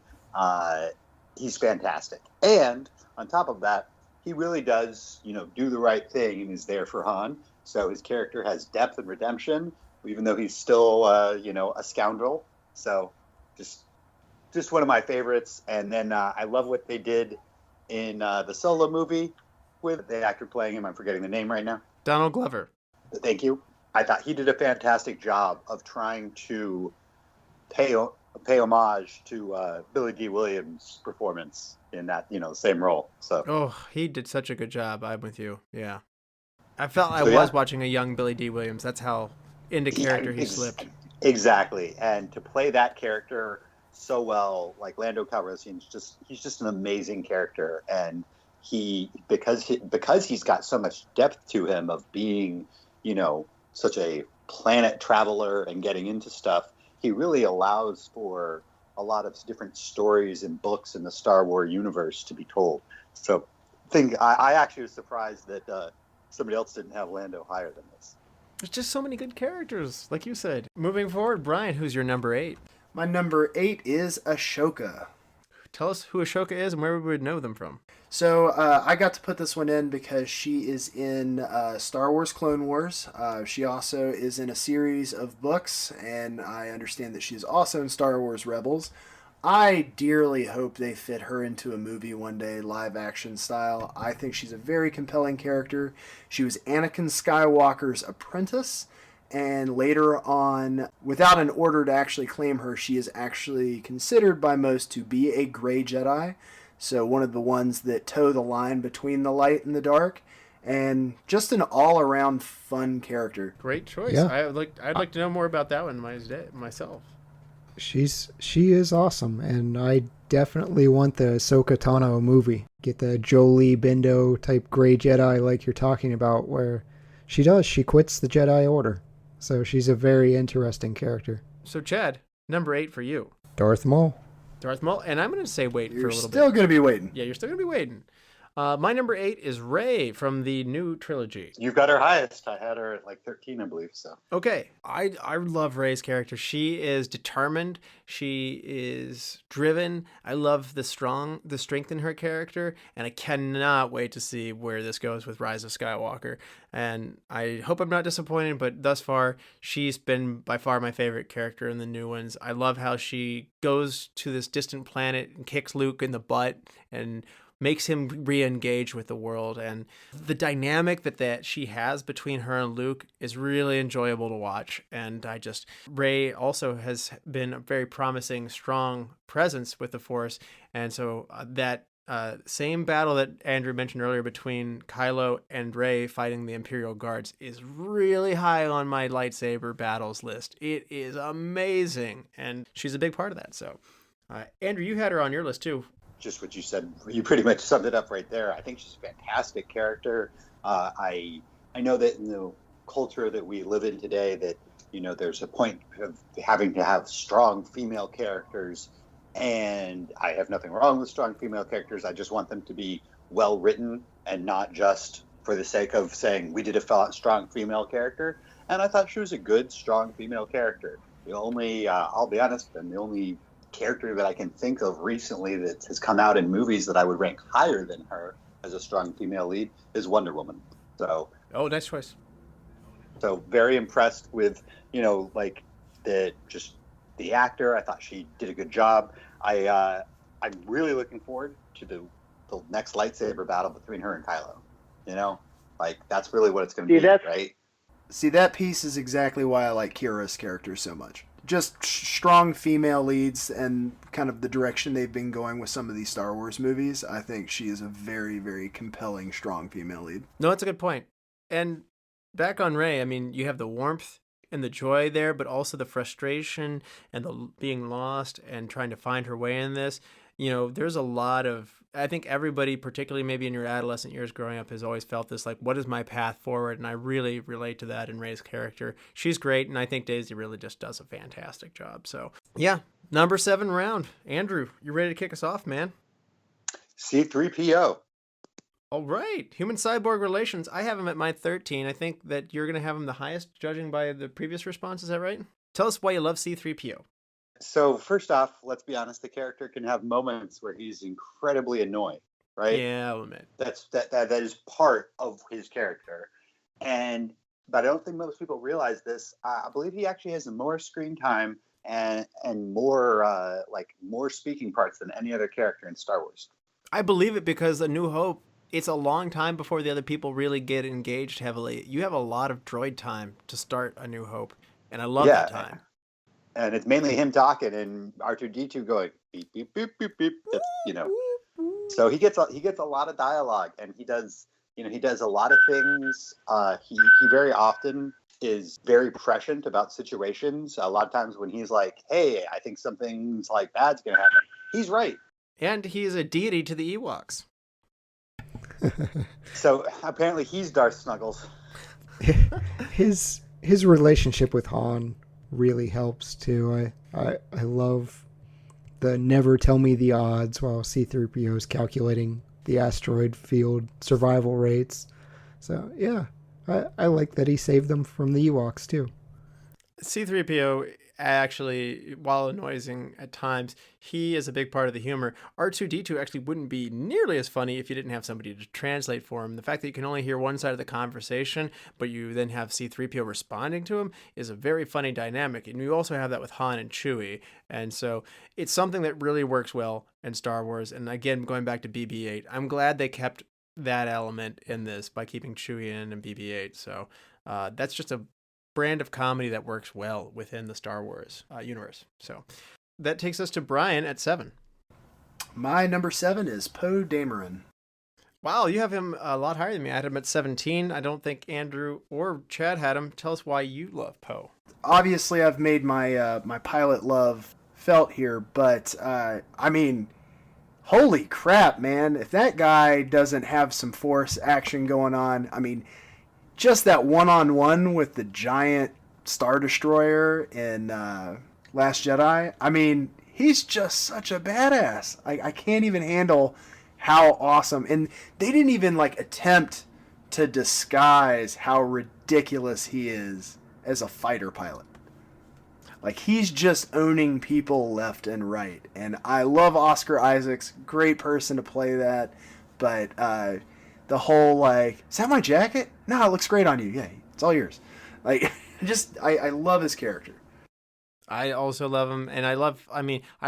He's fantastic, and on top of that, he really does do the right thing and is there for Han. So his character has depth and redemption, even though he's still a scoundrel. So just one of my favorites. And then I love what they did in the Solo movie with the actor playing him. I'm forgetting the name right now. Donald Glover. Thank you. I thought he did a fantastic job of trying to pay homage to Billy D. Williams' performance in that same role. So he did such a good job. I'm with you. Yeah, I felt I was watching a young Billy D. Williams. That's how into character he slipped. Exactly, and to play that character so well, like Lando Calrissian, he's just an amazing character, and because he's got so much depth to him of being such a planet traveler and getting into stuff, he really allows for a lot of different stories and books in the Star Wars universe to be told. So I actually was surprised that somebody else didn't have Lando higher than this. There's just so many good characters, like you said. Moving forward, Brian, who's your number 8? My number 8 is Ashoka. Tell us who Ashoka is and where we would know them from. So I got to put this one in because she is in Star Wars Clone Wars. She also is in a series of books, and I understand that she is also in Star Wars Rebels. I dearly hope they fit her into a movie one day, live action style. I think she's a very compelling character. She was Anakin Skywalker's apprentice, and later on, without an order to actually claim her, she is actually considered by most to be a gray Jedi. So one of the ones that toe the line between the light and the dark, and just an all-around fun character. Great choice. Yeah. I'd like to know more about that one myself. She is awesome, and I definitely want the Ahsoka Tano movie. Get the Jolie Bindo type gray Jedi like you're talking about, where she quits the Jedi Order. So she's a very interesting character. So Chad, number 8 for you. Darth Maul. Darth Maul, and I'm going to say wait for a You're little bit. still going to be waiting. Yeah, you're still going to be waiting. My number 8 is Rey from the new trilogy. You've got her highest. I had her at like 13, I believe. So Okay, I love Rey's character. She is determined. She is driven. I love the strength in her character, and I cannot wait to see where this goes with Rise of Skywalker. And I hope I'm not disappointed, but thus far, she's been by far my favorite character in the new ones. I love how she goes to this distant planet and kicks Luke in the butt and makes him re-engage with the world, and the dynamic that she has between her and Luke is really enjoyable to watch. And Rey also has been a very promising, strong presence with the Force, and so that same battle that Andrew mentioned earlier between Kylo and Rey fighting the Imperial Guards is really high on my lightsaber battles list. It is amazing, and she's a big part of that. So, Andrew, you had her on your list too. just what you said, you pretty much summed it up right there. I think she's a fantastic character. I know that in the culture that we live in today, that there's a point of having to have strong female characters, and I have nothing wrong with strong female characters. I just want them to be well written and not just for the sake of saying we did a strong female character. And I thought she was a good, strong female character. The only, I'll be honest, and the only character that I can think of recently that has come out in movies that I would rank higher than her as a strong female lead is Wonder Woman. So, nice choice. So very impressed with, the actor. I thought she did a good job. I'm really looking forward to the next lightsaber battle between her and Kylo. That's really what it's going to be, right? See, that piece is exactly why I like Kira's character so much. Just strong female leads and kind of the direction they've been going with some of these Star Wars movies. I think she is a very, very compelling, strong female lead. No, that's a good point. And back on Rey, I mean, you have the warmth and the joy there, but also the frustration and the being lost and trying to find her way in this. There's a lot of, I think everybody, particularly maybe in your adolescent years growing up, has always felt this, what is my path forward? And I really relate to that in Rey's character. She's great, and I think Daisy really just does a fantastic job. So, yeah, number 7 round. Andrew, you ready to kick us off, man? C-3PO. All right. Human-cyborg relations. I have him at my 13. I think that you're going to have him the highest, judging by the previous response. Is that right? Tell us why you love C-3PO. So first off, let's be honest, the character can have moments where he's incredibly annoying, right? Yeah, I'll admit. That is part of his character. But I don't think most people realize this. I believe he actually has more screen time and more more speaking parts than any other character in Star Wars. I believe it because A New Hope, it's a long time before the other people really get engaged heavily. You have a lot of droid time to start A New Hope, and I love that time. And it's mainly him talking and R2-D2 going beep beep beep beep beep. So he gets a lot of dialogue, and he does a lot of things. He very often is very prescient about situations. A lot of times when he's like, "Hey, I think something's bad's gonna happen," he's right. And he is a deity to the Ewoks. So apparently he's Darth Snuggles. His relationship with Han really helps too. I love the never tell me the odds while C-3PO is calculating the asteroid field survival rates. So yeah, I like that he saved them from the Ewoks too. C-3PO actually, while annoying at times, he is a big part of the humor. R2-D2 actually wouldn't be nearly as funny if you didn't have somebody to translate for him. The fact that you can only hear one side of the conversation, but you then have C-3PO responding to him is a very funny dynamic. And you also have that with Han and Chewie. And so it's something that really works well in Star Wars. And again, going back to BB-8, I'm glad they kept that element in this by keeping Chewie in and BB-8. So that's just a brand of comedy that works well within the Star Wars universe. So that takes us to Bryan at 7. My number 7 is Poe Dameron. Wow, you have him a lot higher than me. I had him at 17. I don't think Andrew or Chad had him. Tell us why you love Poe. Obviously, I've made my my pilot love felt here, but I mean, holy crap, man! If that guy doesn't have some Force action going on, I mean, just that one-on-one with the giant Star Destroyer in Last Jedi, I mean, he's just such a badass. I can't even handle how awesome. And they didn't even, like, attempt to disguise how ridiculous he is as a fighter pilot. Like, he's just owning people left and right. And I love Oscar Isaacs. Great person to play that. But the whole, like, is that my jacket? No, it looks great on you. Yeah, it's all yours. Like, I love his character. I also love him, and I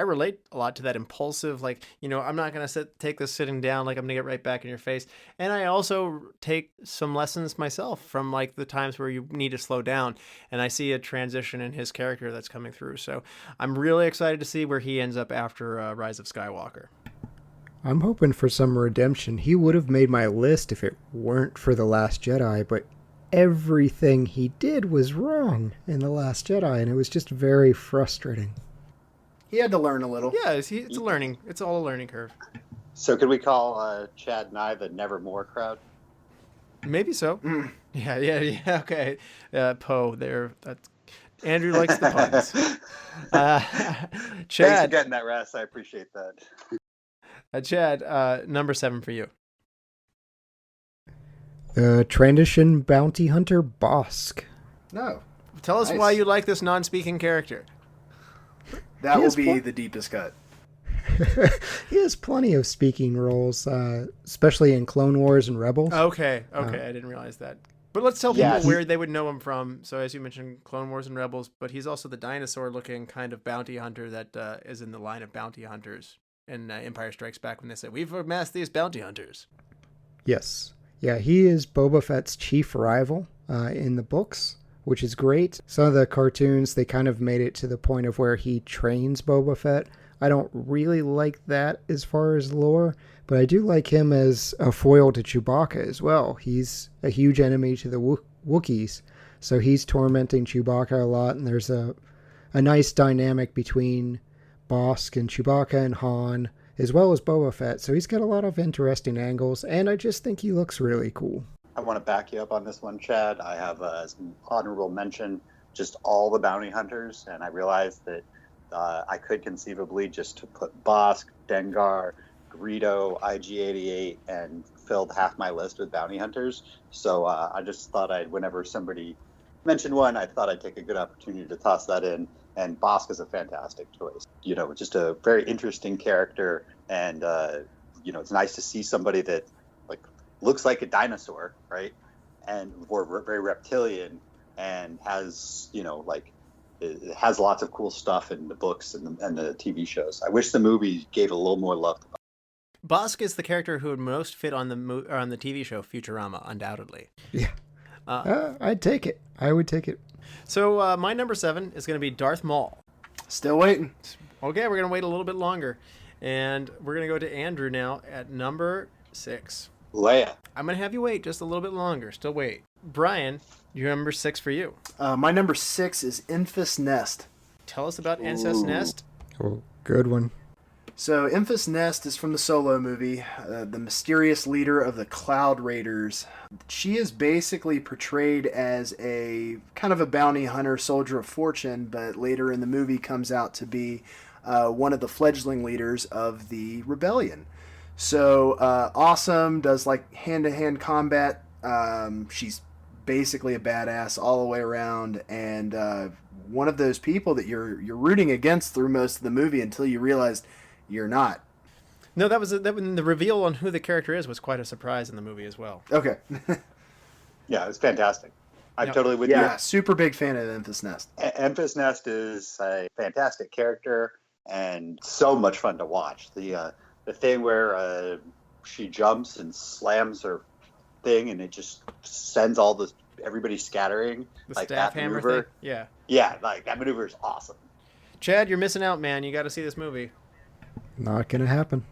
relate a lot to that impulsive, like, I'm not going to take this sitting down, like, I'm going to get right back in your face. And I also take some lessons myself from, like, the times where you need to slow down, and I see a transition in his character that's coming through. So I'm really excited to see where he ends up after Rise of Skywalker. I'm hoping for some redemption. He would have made my list if it weren't for The Last Jedi, but everything he did was wrong in The Last Jedi, and it was just very frustrating. He had to learn a little. Yeah, it's a learning. It's all a learning curve. So could we call Chad and I the Nevermore crowd? Maybe so. Yeah. Okay. Poe there. That's Andrew likes the puns. Thanks Chad. for getting that, Ras. I appreciate that. Chad, number 7 for you. The Transition Bounty Hunter Bosk. No. Tell us why you like this non-speaking character. That will be the deepest cut. He has plenty of speaking roles, especially in Clone Wars and Rebels. Okay, I didn't realize that. But let's tell people where they would know him from. So as you mentioned, Clone Wars and Rebels, but he's also the dinosaur-looking kind of bounty hunter that is in the line of bounty hunters in Empire Strikes Back when they say, we've amassed these bounty hunters. Yes. Yeah, he is Boba Fett's chief rival in the books, which is great. Some of the cartoons, they kind of made it to the point of where he trains Boba Fett. I don't really like that as far as lore, but I do like him as a foil to Chewbacca as well. He's a huge enemy to the Wookiees, so he's tormenting Chewbacca a lot, and there's a nice dynamic between Bosk and Chewbacca and Han, as well as Boba Fett, so he's got a lot of interesting angles, and I just think he looks really cool. I want to back you up on this one, Chad. I have as an honorable mention just all the bounty hunters, and I realized that I could conceivably just to put Bosk, Dengar, Greedo, IG-88, and filled half my list with bounty hunters. So I just thought whenever somebody mentioned one, I thought I'd take a good opportunity to toss that in. And Bosk is a fantastic choice. Just a very interesting character, and it's nice to see somebody that like looks like a dinosaur, right? And or very reptilian, and has it has lots of cool stuff in the books and the TV shows. I wish the movie gave a little more love to Bosk. Bosk is the character who would most fit on the TV show Futurama, undoubtedly. Yeah, I'd take it. I would take it. So my number 7 is going to be Darth Maul. Still waiting. Okay, we're going to wait a little bit longer. And we're going to go to Andrew now at number 6. Leia. I'm going to have you wait just a little bit longer. Still wait. Bryan, your number 6 for you. My number 6 is Enfys Nest. Tell us about Enfys Nest. Oh, good one. So Enfys Nest is from the Solo movie, the mysterious leader of the Cloud Raiders. She is basically portrayed as a kind of a bounty hunter, soldier of fortune, but later in the movie comes out to be one of the fledgling leaders of the rebellion. So awesome, does like hand-to-hand combat. She's basically a badass all the way around, and one of those people that you're rooting against through most of the movie until you realized you're not. No, that was the reveal on who the character is was quite a surprise in the movie as well. Okay. Yeah, it was fantastic. I'm Yep. totally with Yeah, you. super big fan of Enfys Nest. Enfys Nest is a fantastic character and so much fun to watch. The thing where she jumps and slams her thing and it just sends everybody scattering. The like staff that hammer maneuver. thing. Yeah. Yeah, like that maneuver is awesome. Chad, you're missing out, man. You got to see this movie. Not gonna happen.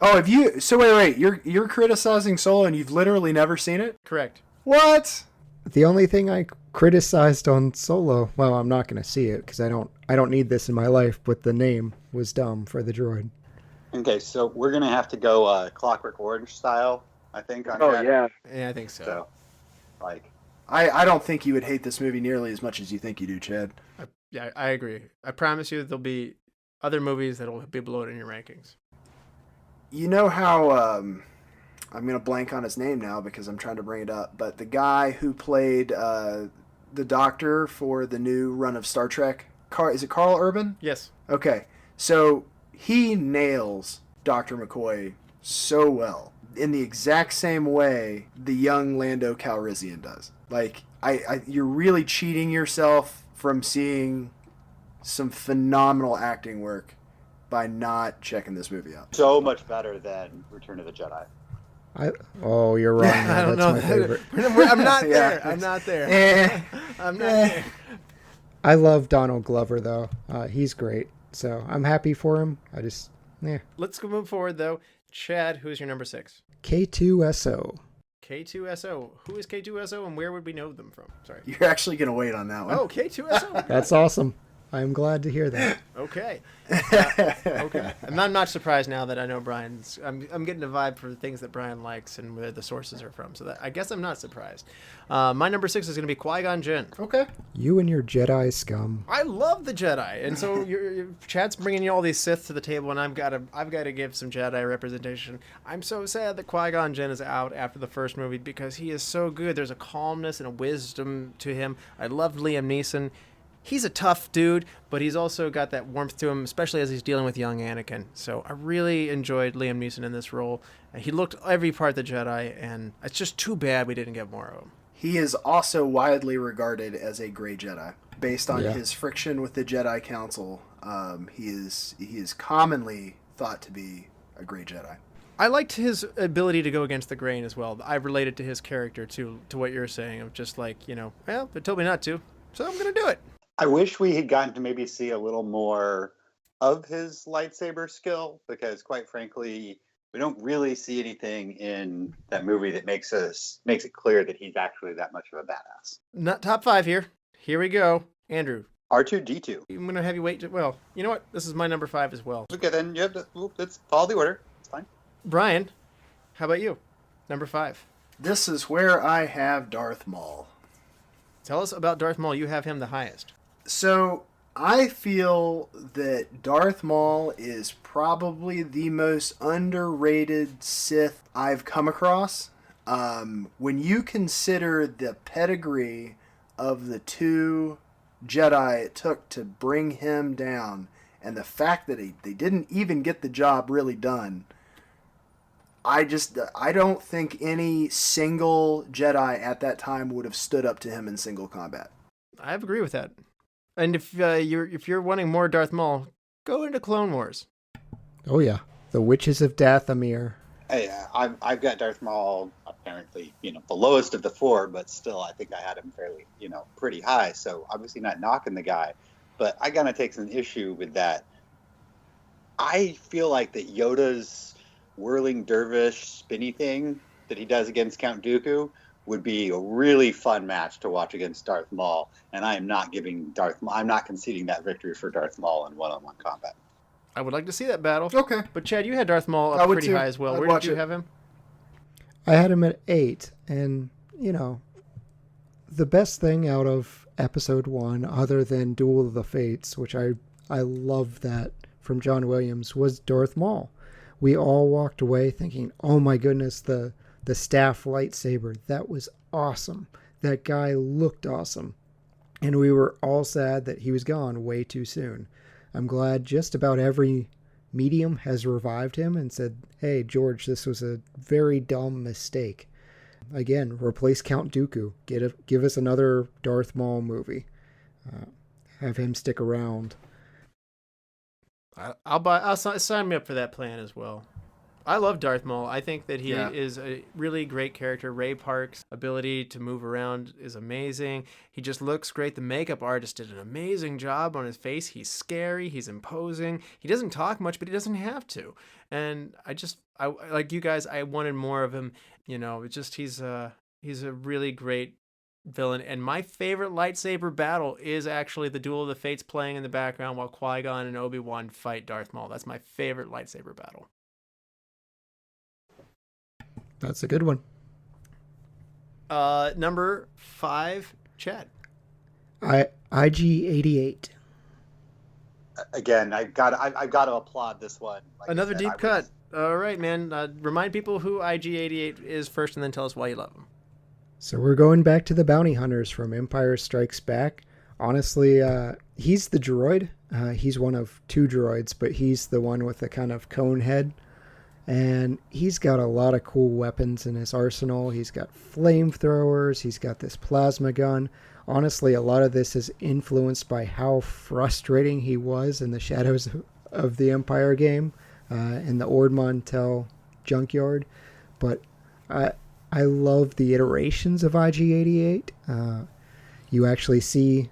Oh, have you? So wait, you're criticizing Solo and you've literally never seen it? Correct. What? The only thing I criticized on Solo, well, I'm not gonna see it because I don't need this in my life. But the name was dumb for the droid. Okay, so we're gonna have to go Clockwork Orange style, I think. On Oh that. yeah. Yeah, I think so. So, like, I don't think you would hate this movie nearly as much as you think you do, Chad. Yeah, I agree. I promise you there'll be other movies that'll be below it in your rankings. You know how I'm gonna blank on his name now because I'm trying to bring it up, but the guy who played the Doctor for the new run of Star Trek, is it Carl Urban? Yes. Okay, so he nails Dr. McCoy so well in the exact same way the young Lando Calrissian does. Like, you're really cheating yourself from seeing some phenomenal acting work by not checking this movie out. so much better than Return of the Jedi. Oh, you're wrong. I man. don't That's know. my favorite. I'm not there. Yeah. I'm not there. Eh. I'm not there. I love Donald Glover though. He's great. So I'm happy for him. Let's go move forward though. Chad, who's your number 6? K2SO. K2SO. Who is K2SO and where would we know them from? Sorry. You're actually going to wait on that one. Oh, K2SO. That's awesome. I'm glad to hear that. Okay. Okay. And I'm not surprised now that I know Brian's. I'm getting a vibe for the things that Brian likes and where the sources are from. So that I guess I'm not surprised. My number 6 is going to be Qui-Gon Jinn. Okay. You and your Jedi scum. I love the Jedi, and so Chad's bringing you all these Sith to the table, and I've got to give some Jedi representation. I'm so sad that Qui-Gon Jinn is out after the first movie because he is so good. There's a calmness and a wisdom to him. I loved Liam Neeson. He's a tough dude, but he's also got that warmth to him, especially as he's dealing with young Anakin. So I really enjoyed Liam Neeson in this role. He looked every part of the Jedi, and it's just too bad we didn't get more of him. He is also widely regarded as a Grey Jedi. Based on Yeah. his friction with the Jedi Council, he is commonly thought to be a Grey Jedi. I liked his ability to go against the grain as well. I related to his character to what you're saying of just like, well, they told me not to, so I'm going to do it. I wish we had gotten to maybe see a little more of his lightsaber skill because, quite frankly, we don't really see anything in that movie that makes it clear that he's actually that much of a badass. Not top 5 here. Here we go. Andrew, R2-D2. I'm going to have you wait. Well, you know what? This is my number 5 as well. Okay, then you have to, let's follow the order. It's fine. Brian, how about you? Number 5. This is where I have Darth Maul. Tell us about Darth Maul. You have him the highest. So I feel that Darth Maul is probably the most underrated Sith I've come across. When you consider the pedigree of the 2 Jedi it took to bring him down, and the fact that they didn't even get the job really done, I don't think any single Jedi at that time would have stood up to him in single combat. I agree with that. And if you're wanting more Darth Maul, go into Clone Wars. Oh yeah, the Witches of Dathomir. Hey, I've got Darth Maul apparently, the lowest of the 4, but still I think I had him fairly, pretty high. So obviously not knocking the guy, but I gotta take some issue with that. I feel like that Yoda's whirling dervish spinny thing that he does against Count Dooku would be a really fun match to watch against Darth Maul, and I am not I'm not conceding that victory for Darth Maul in one-on-one combat. I would like to see that battle. Okay. But Chad, you had Darth Maul I up would pretty too. high as well. I'd Where watch did you it. have him? I had him at 8, and the best thing out of Episode 1, other than Duel of the Fates, which I love that from John Williams, was Darth Maul. We all walked away thinking, "Oh my goodness, the staff lightsaber, that was awesome." That guy looked awesome. And we were all sad that he was gone way too soon. I'm glad just about every medium has revived him and said, hey, George, this was a very dumb mistake. Again, replace Count Dooku. Give us another Darth Maul movie. Have him stick around. I'll sign me up for that plan as well. I love Darth Maul. I think that he is a really great character. Ray Park's ability to move around is amazing. He just looks great. The makeup artist did an amazing job on his face. He's scary. He's imposing. He doesn't talk much, but he doesn't have to. And I like you guys, I wanted more of him. You know, it's just he's a really great villain. And my favorite lightsaber battle is actually the Duel of the Fates playing in the background while Qui-Gon and Obi-Wan fight Darth Maul. That's my favorite lightsaber battle. That's a good one. Number 5, Chad. IG-88. Again, I've got to applaud this one. Like Another deep cut. All right, man. Remind people who IG-88 is first, and then tell us why you love him. So we're going back to the bounty hunters from Empire Strikes Back. Honestly, he's the droid. He's one of 2 droids, but he's the one with the kind of cone head. And he's got a lot of cool weapons in his arsenal. He's got flamethrowers. He's got this plasma gun. Honestly, a lot of this is influenced by how frustrating he was in the Shadows of the Empire game in the Ord Mantell junkyard. But I love the iterations of IG-88. You actually see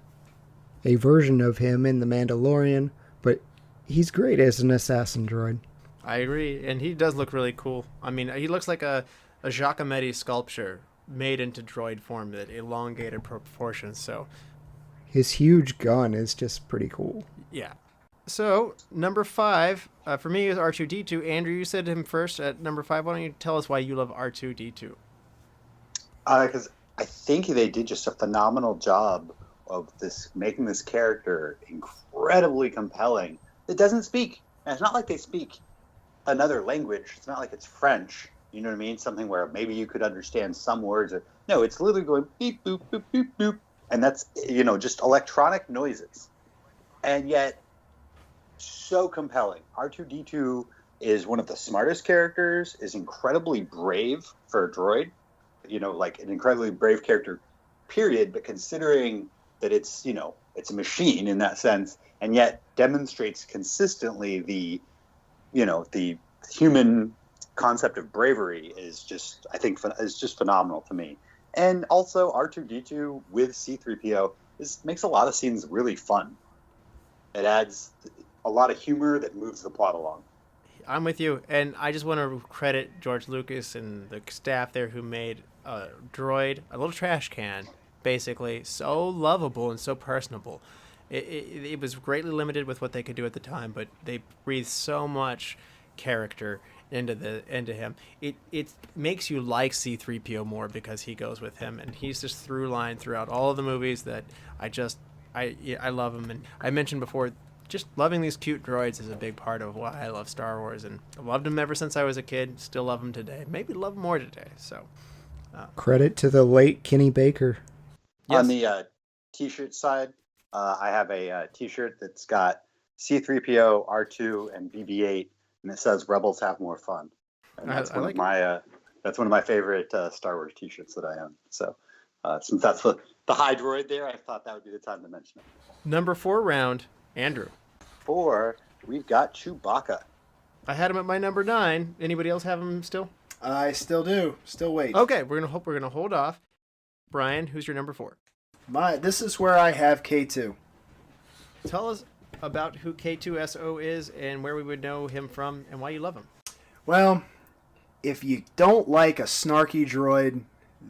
a version of him in The Mandalorian, but he's great as an assassin droid. I agree, and he does look really cool. I mean, he looks like a Giacometti sculpture made into droid form, that elongated proportions. So his huge gun is just pretty cool. Yeah. So number 5 for me is R2D2. Andrew, you said him first at number 5. Why don't you tell us why you love R2D2? Because I think they did just a phenomenal job of making this character incredibly compelling. It doesn't speak. And it's not like they speak another language. It's not like it's French. You know what I mean? Something where maybe you could understand some words. No, it's literally going beep, boop, boop, boop, boop. And that's, just electronic noises. And yet, so compelling. R2-D2 is one of the smartest characters, is incredibly brave for a droid. Like an incredibly brave character, period. But considering that it's a machine in that sense, and yet demonstrates consistently the human concept of bravery is just phenomenal to me. And also R2-D2 with C-3PO makes a lot of scenes really fun. It adds a lot of humor that moves the plot along. I'm with you, and I just want to credit George Lucas and the staff there who made a droid, a little trash can, basically, so lovable and so personable. It was greatly limited with what they could do at the time, but they breathed so much character into him. It makes you like C-3PO more because he goes with him, and he's just through line throughout all of the movies that I love him. And I mentioned before, just loving these cute droids is a big part of why I love Star Wars, and I loved them ever since I was a kid. Still love them today. Maybe love them more today. So credit to the late Kenny Baker. Yes. On the t-shirt side, I have a t-shirt that's got C-3PO, R2, and BB-8, and it says "Rebels have more fun." And that's one of my favorite Star Wars t-shirts that I own. So since that's the high droid there, I thought that would be the time to mention it. Number 4 round, Andrew. 4, we've got Chewbacca. I had him at my number 9. Anybody else have him still? I still do. Still wait. Okay, we're gonna hold off. Brian, who's your number 4? This is where I have K2. Tell us about who K2SO is and where we would know him from and why you love him. Well, if you don't like a snarky droid,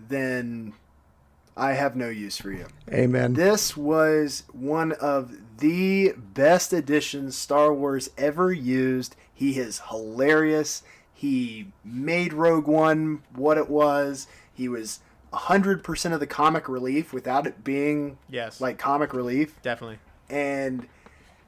then I have no use for you. Amen. This was one of the best additions Star Wars ever used. He is hilarious. He made Rogue One what it was. He was 100% of the comic relief without it being like comic relief. Definitely. And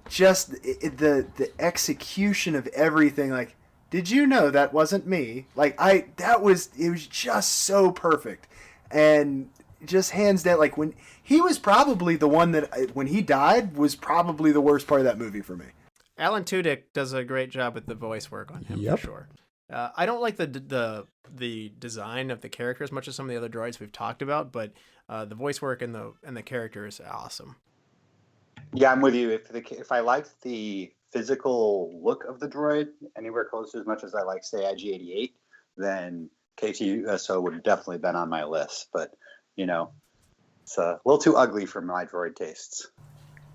just the execution of everything, like, did you know that wasn't me? Like, it was just so perfect. And just hands down, like when he was probably the one that when he died was probably the worst part of that movie for me. Alan Tudyk does a great job with the voice work on him Yep. for sure. I don't like the design of the character as much as some of the other droids we've talked about, but the voice work and the character is awesome. Yeah, I'm with you. If I liked the physical look of the droid anywhere close to as much as I like, say, IG-88, then K2SO would have definitely been on my list. But, you know, it's a little too ugly for my droid tastes.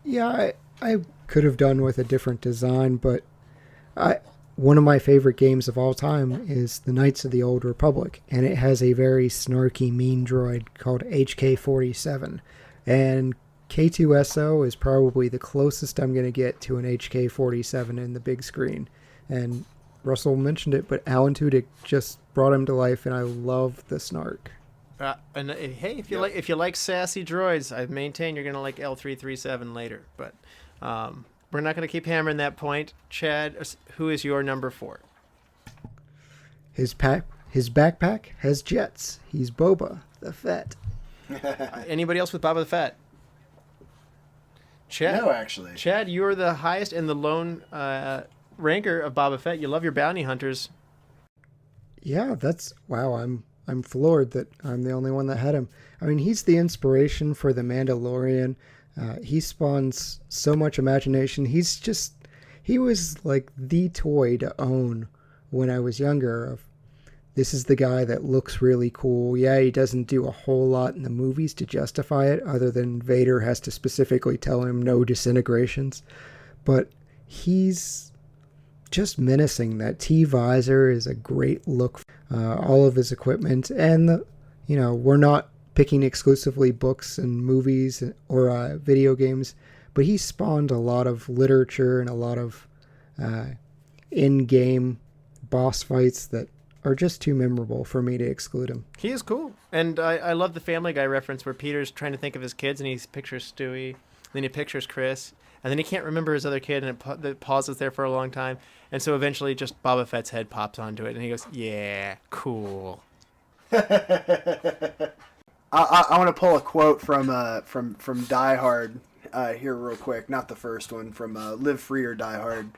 Yeah, I could have done with a different design, but one of my favorite games of all time is the Knights of the Old Republic, and it has a very snarky, mean droid called HK-47, and K2SO is probably the closest I'm going to get to an HK-47 in the big screen. And Russell mentioned it, but Alan Tudyk just brought him to life, and I love the snark. And hey, if you like sassy droids, I maintain you're gonna like L337 later. But we're not gonna keep hammering that point. Chad, who is your number 4? His backpack has jets. He's Boba the Fett. Anybody else with Boba the Fett? Chad? No, actually. Chad, you're the highest and the lone ranker of Boba Fett. You love your bounty hunters. Yeah, wow. I'm floored that I'm the only one that had him. I mean, he's the inspiration for the Mandalorian. He spawns so much imagination. He was like the toy to own when I was younger. This is the guy that looks really cool. Yeah, he doesn't do a whole lot in the movies to justify it, other than Vader has to specifically tell him no disintegrations. But he's just menacing. That T-visor is a great look. All of his equipment, and we're not picking exclusively books and movies or video games, but he spawned a lot of literature and a lot of in-game boss fights that are just too memorable for me to exclude him. He is cool. And I love the Family Guy reference where Peter's trying to think of his kids and he pictures Stewie, then he pictures Chris, and then he can't remember his other kid, and it pauses there for a long time. And so eventually just Boba Fett's head pops onto it and he goes, yeah, cool. I want to pull a quote from Die Hard here real quick. Not the first one, from Live Free or Die Hard.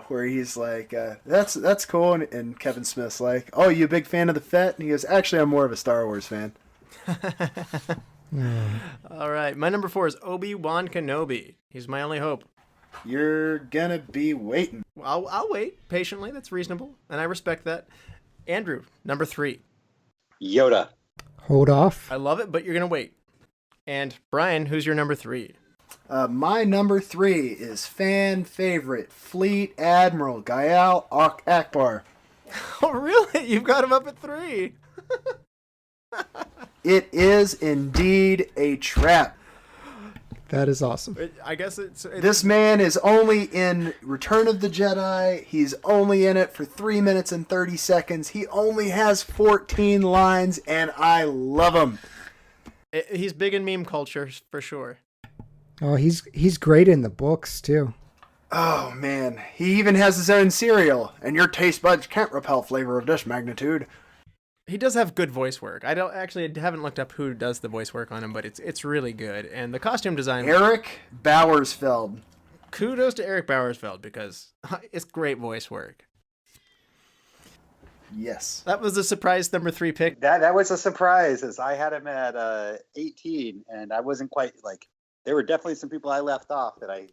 Where he's like, that's cool, and Kevin Smith's like, oh, you a big fan of the Fett? And he goes, actually, I'm more of a Star Wars fan. All right, my number 4 is Obi-Wan Kenobi. He's my only hope. You're gonna be waiting. I'll wait patiently. That's reasonable, and I respect that. Andrew, number 3. Yoda. Hold off. I love it, but you're gonna wait. And Brian, who's your number 3? My number 3 is fan favorite Fleet Admiral Gael Akbar. Oh, really? You've got him up at 3. It is indeed a trap. That is awesome. I guess it's This man is only in Return of the Jedi. He's only in it for 3 minutes and 30 seconds. He only has 14 lines, and I love him. He's big in meme culture for sure. Oh, he's great in the books too. Oh man, he even has his own cereal, and your taste buds can't repel flavor of this magnitude. He does have good voice work. I haven't looked up who does the voice work on him, but it's really good. And the costume design, Eric Bowersfeld. Kudos to Eric Bowersfeld, because it's great voice work. Yes. That was a surprise number 3 pick. That was a surprise, as I had him at 18, and I wasn't quite like. There were definitely some people I left off that I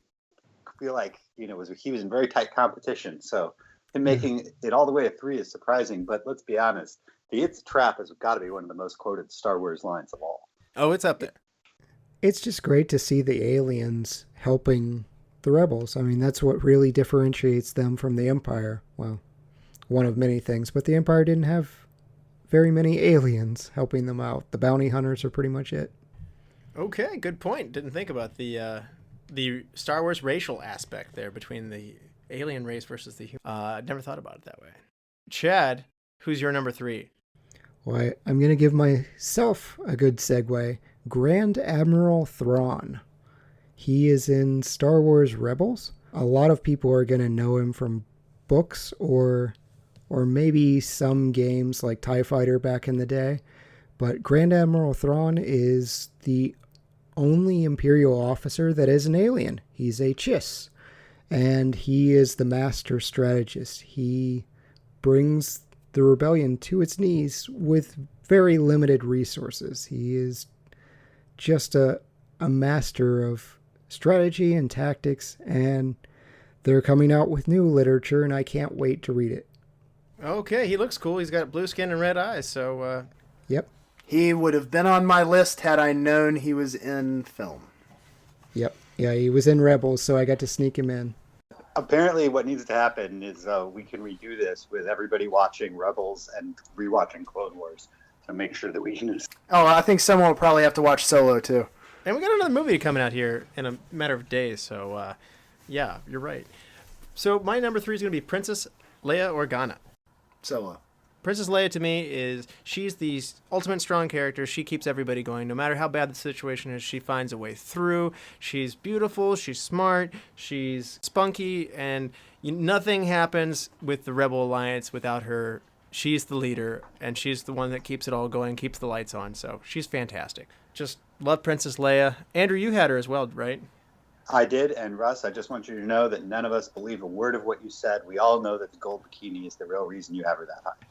feel like he was in very tight competition. So him making it all the way to 3 is surprising. But let's be honest, the "It's a Trap" has got to be one of the most quoted Star Wars lines of all. Oh, it's up there. It's just great to see the aliens helping the rebels. I mean, that's what really differentiates them from the Empire. Well, one of many things, but the Empire didn't have very many aliens helping them out. The bounty hunters are pretty much it. Okay, good point. Didn't think about the Star Wars racial aspect there between the alien race versus the human. Never thought about it that way. Chad, who's your number 3? Why, I'm going to give myself a good segue. Grand Admiral Thrawn. He is in Star Wars Rebels. A lot of people are going to know him from books or maybe some games like TIE Fighter back in the day. But Grand Admiral Thrawn is the only Imperial officer that is an alien. He's a Chiss, and he is the master strategist. He brings the rebellion to its knees with very limited resources. He is just a master of strategy and tactics, and they're coming out with new literature, and I can't wait to read it. Okay, he looks cool. He's got blue skin and red eyes, so... Yep. He would have been on my list had I known he was in film. Yep. Yeah, he was in Rebels, so I got to sneak him in. Apparently, what needs to happen is we can redo this with everybody watching Rebels and rewatching Clone Wars to make sure that we can. Oh, I think someone will probably have to watch Solo too. And we got another movie coming out here in a matter of days, so yeah, you're right. So my number 3 is going to be Princess Leia Organa. Solo. Princess Leia to me she's the ultimate strong character. She keeps everybody going. No matter how bad the situation is, she finds a way through. She's beautiful, she's smart, she's spunky, and nothing happens with the Rebel Alliance without her. She's the leader, and she's the one that keeps it all going, keeps the lights on. So she's fantastic. Just love Princess Leia. Andrew, you had her as well, right? I did, and Russ, I just want you to know that none of us believe a word of what you said. We all know that the gold bikini is the real reason you have her that high.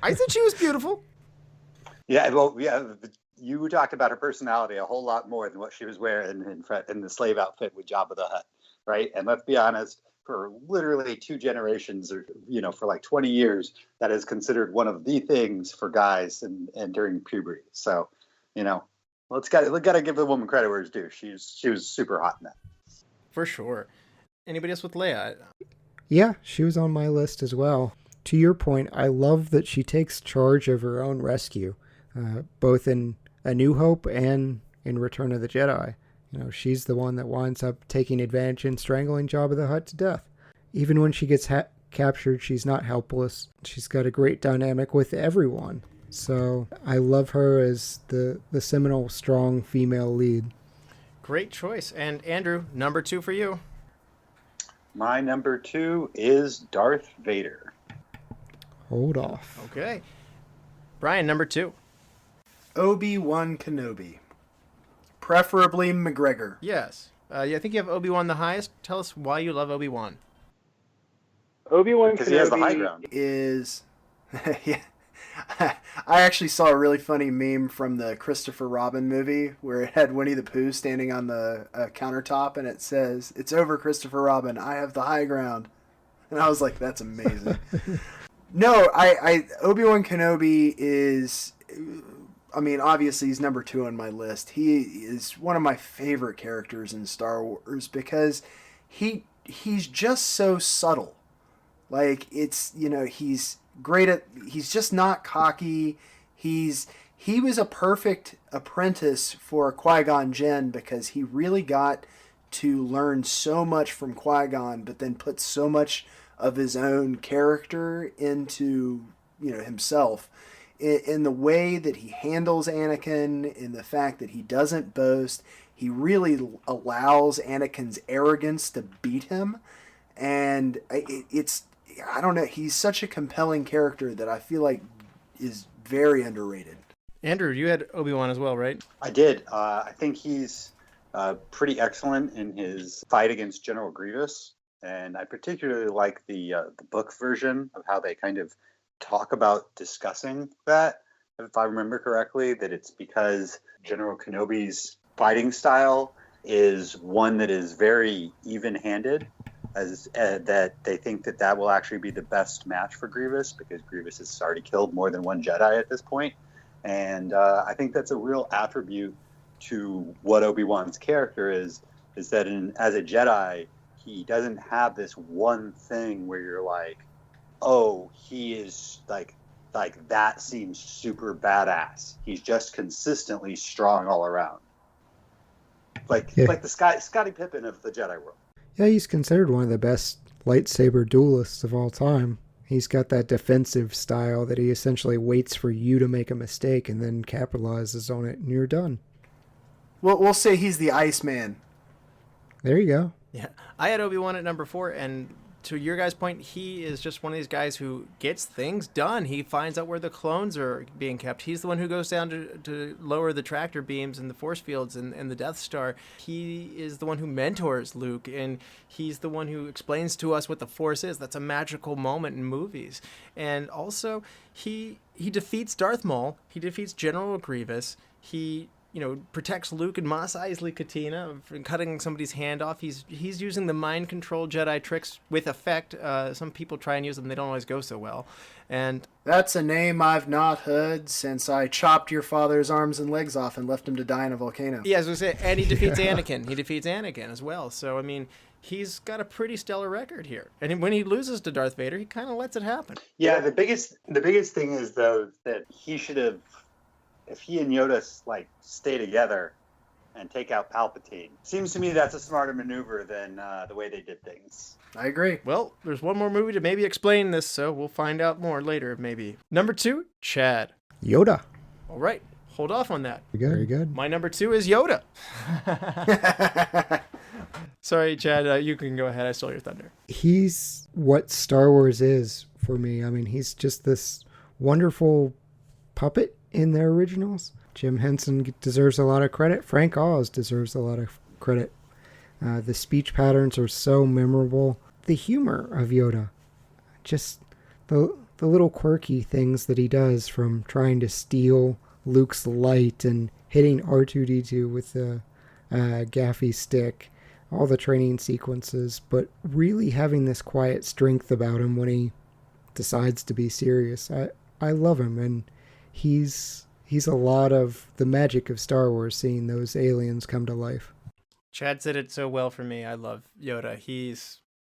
I thought she was beautiful. Yeah, well, yeah, you talked about her personality a whole lot more than what she was wearing in the slave outfit with Jabba the Hutt, right? And let's be honest, for literally 2 generations, or for like 20 years, that is considered one of the things for guys and during puberty. So, let's gotta give the woman credit where it's due. She was super hot in that. For sure. Anybody else with Leia? Yeah, she was on my list as well. To your point, I love that she takes charge of her own rescue, both in A New Hope and in Return of the Jedi. She's the one that winds up taking advantage and strangling Jabba the Hutt to death. Even when she gets captured, she's not helpless. She's got a great dynamic with everyone. So I love her as the seminal, strong female lead. Great choice. And Andrew, number 2 for you. My number 2 is Darth Vader. Hold off. Okay. Bryan, number 2. Obi-Wan Kenobi. Preferably McGregor. Yes. I think you have Obi-Wan the highest. Tell us why you love Obi-Wan. Obi-Wan Because he has the high Kenobi ground. Is... yeah. I actually saw a really funny meme from the Christopher Robin movie where it had Winnie the Pooh standing on the countertop, and it says, "It's over, Christopher Robin. I have the high ground." And I was like, that's amazing. No, I Obi-Wan Kenobi is, obviously he's number 2 on my list. He is one of my favorite characters in Star Wars because he's just so subtle. Like, it's, he's great he's just not cocky. He was a perfect apprentice for Qui-Gon Jinn because he really got to learn so much from Qui-Gon, but then put so much of his own character into, himself in the way that he handles Anakin, in the fact that he doesn't boast. He really allows Anakin's arrogance to beat him. And I don't know, he's such a compelling character that I feel like is very underrated. Andrew, you had Obi-Wan as well, right? I did. I think he's pretty excellent in his fight against General Grievous. And I particularly like the book version of how they kind of talk about discussing that. If I remember correctly, that it's because General Kenobi's fighting style is one that is very even-handed, as that they think that will actually be the best match for Grievous because Grievous has already killed more than one Jedi at this point. And I think that's a real attribute to what Obi-Wan's character is that as a Jedi, he doesn't have this one thing where you're like, oh, he is like that seems super badass. He's just consistently strong all around. Like the Scottie Pippen of the Jedi world. Yeah, he's considered one of the best lightsaber duelists of all time. He's got that defensive style that he essentially waits for you to make a mistake and then capitalizes on it, and you're done. Well, we'll say he's the Iceman. There you go. Yeah. I had Obi-Wan at number 4, and to your guys' point, he is just one of these guys who gets things done. He finds out where the clones are being kept. He's the one who goes down to lower the tractor beams and the force fields and the Death Star. He is the one who mentors Luke, and he's the one who explains to us what the Force is. That's a magical moment in movies. And also, he defeats Darth Maul. He defeats General Grievous. He protects Luke and Mos Eisley Katina from cutting somebody's hand off. He's using the mind control Jedi tricks with effect. Some people try and use them; they don't always go so well. And That's a name I've not heard since I chopped your father's arms and legs off and left him to die in a volcano. yeah, as I say, and he defeats Anakin. He defeats Anakin as well. So I mean, he's got a pretty stellar record here. And when he loses to Darth Vader, he kind of lets it happen. Yeah, the biggest thing is though that he should have, if he and Yoda stay together and take out Palpatine. Seems to me that's a smarter maneuver than the way they did things. I agree. Well, there's one more movie to maybe explain this, so we'll find out more later, maybe. Number 2, Chad. Yoda. All right, hold off on that. Very good. My number 2 is Yoda. Sorry, Chad, you can go ahead. I stole your thunder. He's what Star Wars is for me. I mean, he's just this wonderful puppet in their originals. Jim Henson deserves a lot of credit. Frank Oz deserves a lot of credit. The speech patterns are so memorable. The humor of Yoda. Just the little quirky things that he does, from trying to steal Luke's light and hitting R2-D2 with the gaffy stick. All the training sequences, but really having this quiet strength about him when he decides to be serious. I love him, and he's a lot of the magic of Star Wars, seeing those aliens come to life. Chad said it so well for me. I love Yoda.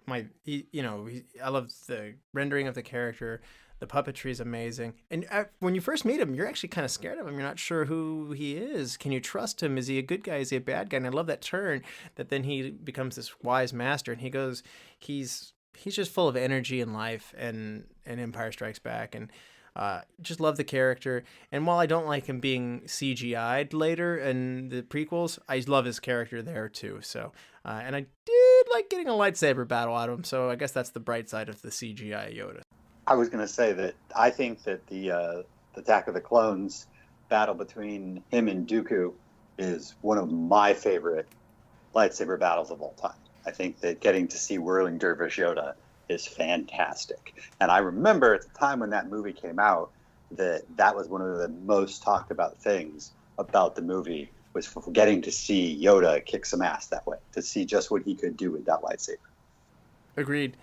I love the rendering of the character. The puppetry is amazing. And when you first meet him, you're actually kind of scared of him. You're not sure who he is. Can you trust him? Is he a good guy? Is he a bad guy? And I love that turn that then he becomes this wise master, and he's just full of energy and life, and Empire Strikes Back, and just love the character. And while I don't like him being CGI'd later in the prequels, I love his character there too. So, and I did like getting a lightsaber battle out of him. So I guess that's the bright side of the CGI Yoda. I was going to say that I think that the Attack of the Clones battle between him and Dooku is one of my favorite lightsaber battles of all time. I think that getting to see Whirling Dervish Yoda is fantastic. And I remember at the time when that movie came out, that was one of the most talked about things about the movie, was for getting to see Yoda kick some ass that way, to see just what he could do with that lightsaber. Agreed.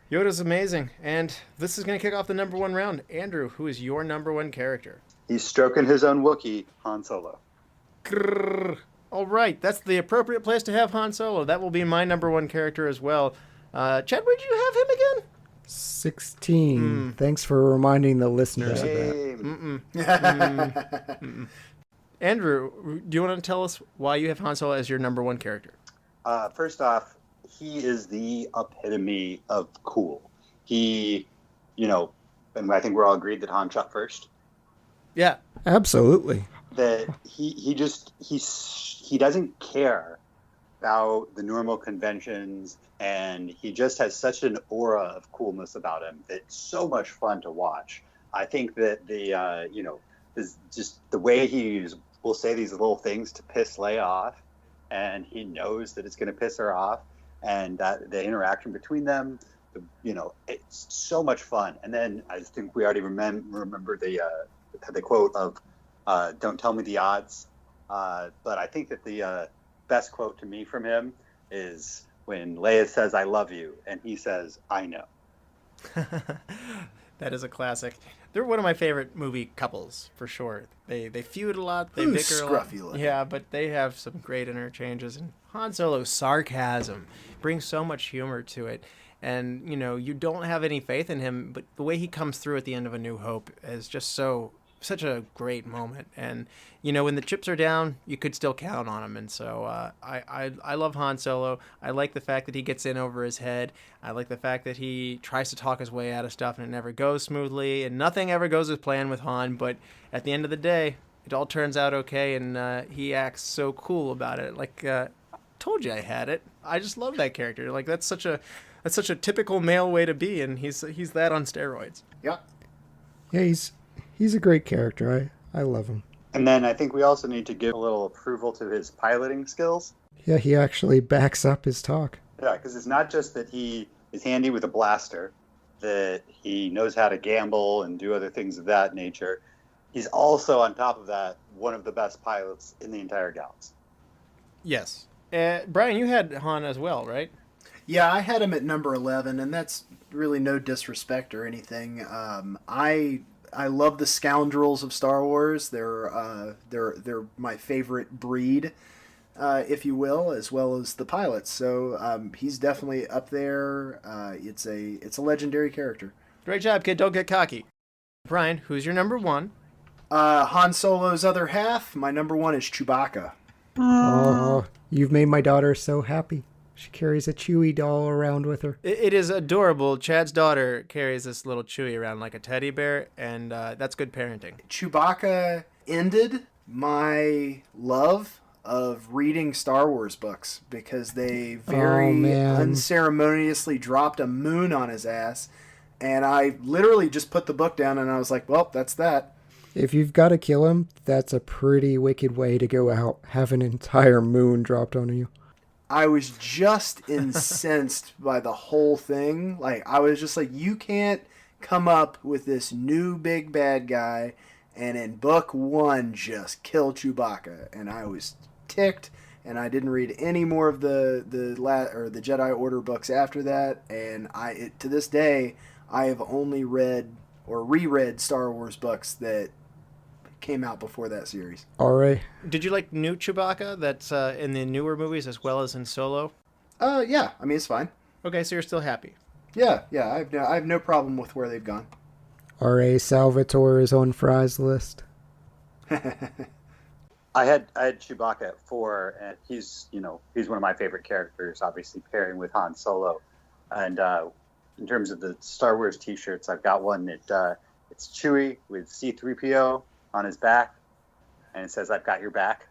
Yoda's amazing. And this is going to kick off the number 1 round. Andrew, who is your number 1 character? He's stroking his own Wookiee, Han Solo. Grrr. All right, that's the appropriate place to have Han Solo. That will be my number 1 character as well. Chad, where'd you have him again? 16. Thanks for reminding the listeners of that. Andrew, do you want to tell us why you have Han Solo as your number 1 character? First off, he is the epitome of cool. He, and I think we're all agreed that Han shot first. Yeah. Absolutely. That he doesn't care about the normal conventions, and he just has such an aura of coolness about him that's so much fun to watch. I think that is just the way he will say these little things to piss Leia off, and he knows that it's going to piss her off, and that the interaction between them, it's so much fun. And then I think we already remember the quote of "Don't tell me the odds," but I think that the best quote to me from him is when Leia says, "I love you," and he says, "I know." That is a classic. They're one of my favorite movie couples, for sure. They feud a lot, they bicker a lot. Yeah, but they have some great interchanges. And Han Solo's sarcasm brings so much humor to it. And, you don't have any faith in him, but the way he comes through at the end of A New Hope is just such a great moment. And when the chips are down, you could still count on him. And so I love Han Solo. I like the fact that he gets in over his head. I like the fact that he tries to talk his way out of stuff and it never goes smoothly, and nothing ever goes as planned with Han. But at the end of the day, it all turns out okay, and he acts so cool about it. Like, told you I had it. I just love that character. Like, that's That's such a typical male way to be, and he's that on steroids. Yeah. Yeah, he's a great character. I love him. And then I think we also need to give a little approval to his piloting skills. Yeah, he actually backs up his talk. Yeah, because it's not just that he is handy with a blaster, that he knows how to gamble and do other things of that nature. He's also, on top of that, one of the best pilots in the entire galaxy. Yes. Brian, you had Han as well, right? Yeah, I had him at number 11, and that's really no disrespect or anything. I love the scoundrels of Star Wars. They're my favorite breed, if you will, as well as the pilots. So he's definitely up there. It's a legendary character. Great job, kid. Don't get cocky. Brian, who's your number one? Han Solo's other half. My number one is Chewbacca. Oh, you've made my daughter so happy. She carries a Chewie doll around with her. It is adorable. Chad's daughter carries this little Chewie around like a teddy bear, and that's good parenting. Chewbacca ended my love of reading Star Wars books because they very unceremoniously dropped a moon on his ass, and I literally just put the book down and I was like, well, that's that. If you've got to kill him, that's a pretty wicked way to go out. Have an entire moon dropped on you. I was just incensed by the whole thing. Like, I was just like, you can't come up with this new big bad guy and in book one just kill Chewbacca. And I was ticked, and I didn't read any more of the Jedi Order books after that. And to this day, I have only read or reread Star Wars books that came out before that series. Alright. Did you like new Chewbacca that's in the newer movies as well as in Solo? Yeah. I mean, it's fine. Okay, so you're still happy. Yeah. I have no problem with where they've gone. R.A. Salvatore is on Frye's list. I had Chewbacca at 4, and he's one of my favorite characters, obviously pairing with Han Solo. And in terms of the Star Wars T-shirts, I've got one that it's Chewie with C-3PO on his back, and it says, "I've got your back."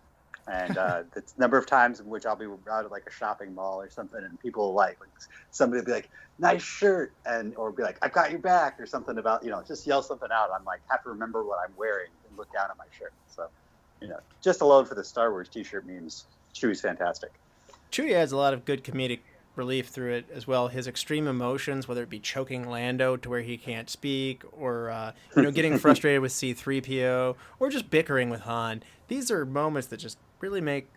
And it's a number of times in which I'll be out at like a shopping mall or something, and people like somebody will be like, "Nice shirt," or be like, "I've got your back," or something about, just yell something out. I'm like, have to remember what I'm wearing and look down at my shirt. So, just alone for the Star Wars T-shirt memes, Chewie's fantastic. Chewie adds a lot of good comedic relief through it as well. His extreme emotions, whether it be choking Lando to where he can't speak, or getting frustrated with C-3PO, or just bickering with Han. These are moments that just really make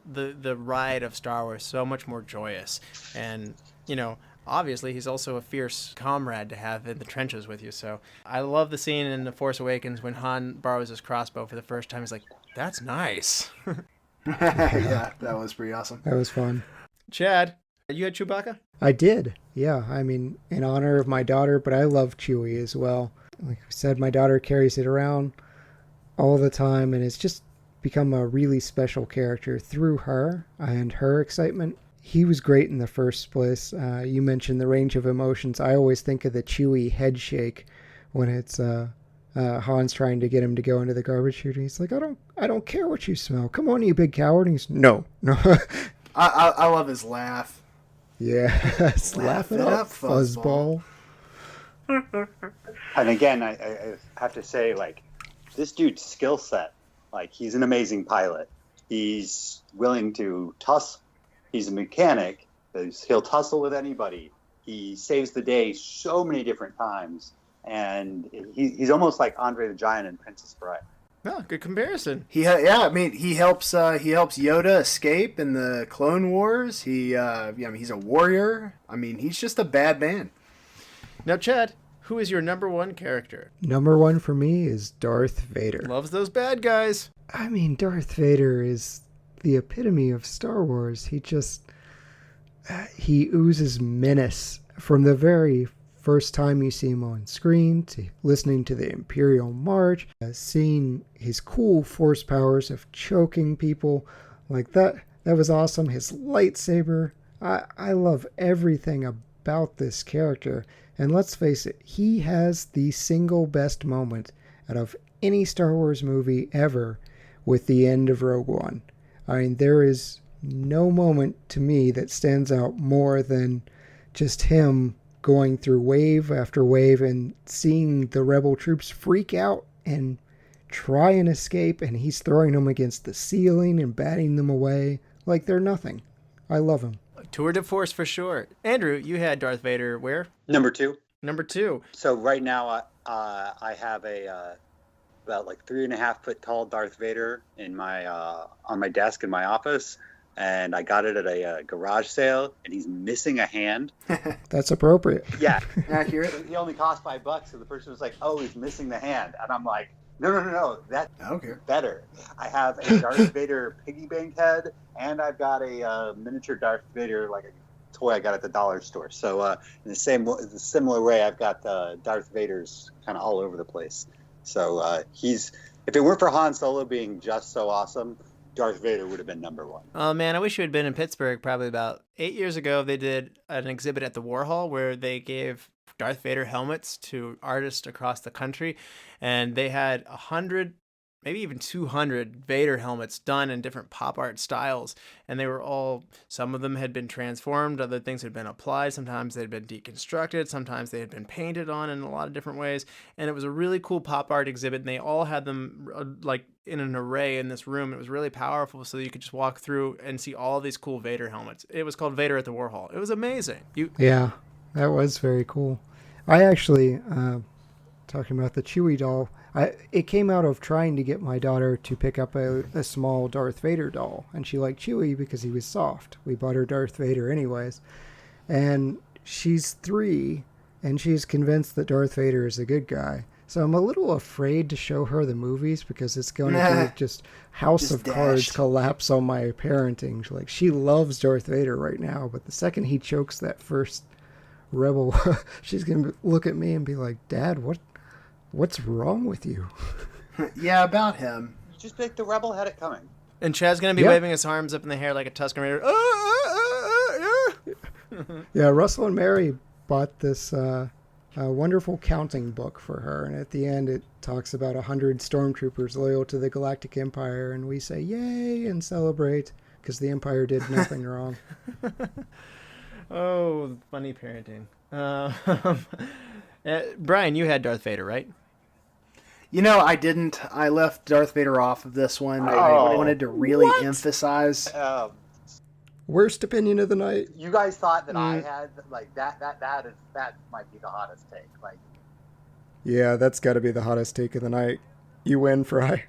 the ride of Star Wars so much more joyous. And obviously he's also a fierce comrade to have in the trenches with you. So I love the scene in The Force Awakens when Han borrows his crossbow for the first time. He's like, "That's nice." Yeah, that was pretty awesome. That was fun. Chad, you had Chewbacca? I did, yeah. I mean, in honor of my daughter, but I love Chewie as well. Like I said, my daughter carries it around all the time, and it's just become a really special character through her and her excitement. He was great in the first place. You mentioned the range of emotions. I always think of the Chewie head shake when it's Han's trying to get him to go into the garbage chute. He's like, I don't care what you smell. Come on, you big coward. And he's, no. I love his laugh. Yeah, laugh it up, fuzzball. And again, I have to say, this dude's skill set, he's an amazing pilot. He's willing to tussle. He's a mechanic. He'll tussle with anybody. He saves the day so many different times. And he's almost like Andre the Giant in Princess Bride. Oh, good comparison. He helps Yoda escape in the Clone Wars. He's a warrior. I mean, he's just a bad man. Now, Chad, who is your number one character? Number one for me is Darth Vader. Loves those bad guys. I mean, Darth Vader is the epitome of Star Wars. He oozes menace from the very first time you see him on screen, to listening to the Imperial March, seeing his cool force powers of choking people like that. That was awesome. His lightsaber. I love everything about this character. And let's face it, he has the single best moment out of any Star Wars movie ever with the end of Rogue One. I mean, there is no moment to me that stands out more than just him going through wave after wave and seeing the rebel troops freak out and try and escape, and he's throwing them against the ceiling and batting them away like they're nothing. I love him. Tour de force for sure. Andrew, you had Darth Vader where? Number 2. Number 2. So right now, I have a about like 3.5 foot tall Darth Vader in my on my desk in my office, and I got it at a garage sale, and he's missing a hand. That's appropriate. Yeah, Accurate. he only cost $5, so the person was like, "Oh, he's missing the hand," and I'm like, "No, that's Okay. better." I have a Darth Vader piggy bank head, and I've got a miniature Darth Vader, like a toy I got at the dollar store. So in the similar way, I've got Darth Vader's kind of all over the place. So if it weren't for Han Solo being just so awesome, Darth Vader would have been number 1. Oh man, I wish you had been in Pittsburgh probably about 8 years ago. They did an exhibit at the Warhol where they gave Darth Vader helmets to artists across the country, and they had 100, maybe even 200 Vader helmets done in different pop art styles, and they were all, some of them had been transformed, other things had been applied, sometimes they had been deconstructed, sometimes they had been painted on in a lot of different ways, and it was a really cool pop art exhibit, and they all had them like in an array in this room. It was really powerful, so you could just walk through and see all these cool Vader helmets. It was called Vader at the Warhol. It was amazing. Yeah, that was very cool. I actually, talking about the Chewie doll, it came out of trying to get my daughter to pick up a small Darth Vader doll, and she liked Chewie because he was soft. We bought her Darth Vader anyways, and she's 3, and she's convinced that Darth Vader is a good guy. So I'm a little afraid to show her the movies because it's going to be just House of Cards collapse on my parenting. Like, she loves Darth Vader right now, but the second he chokes that first rebel, she's going to look at me and be like, "Dad, what's wrong with you?" Yeah, about him. Just like the rebel had it coming. And Chad's going to be waving his arms up in the air like a Tusken Raider. Yeah, Russell and Mary bought this wonderful counting book for her, and at the end it talks about 100 stormtroopers loyal to the Galactic Empire, and we say yay and celebrate because the Empire did nothing wrong. Oh, funny parenting. Brian, you had Darth Vader, right? You know, I didn't. I left Darth Vader off of this one. I wanted to really emphasize. Worst opinion of the night. You guys thought that I had like that might be the hottest take. Like, Yeah, that's got to be the hottest take of the night. You win, Fry.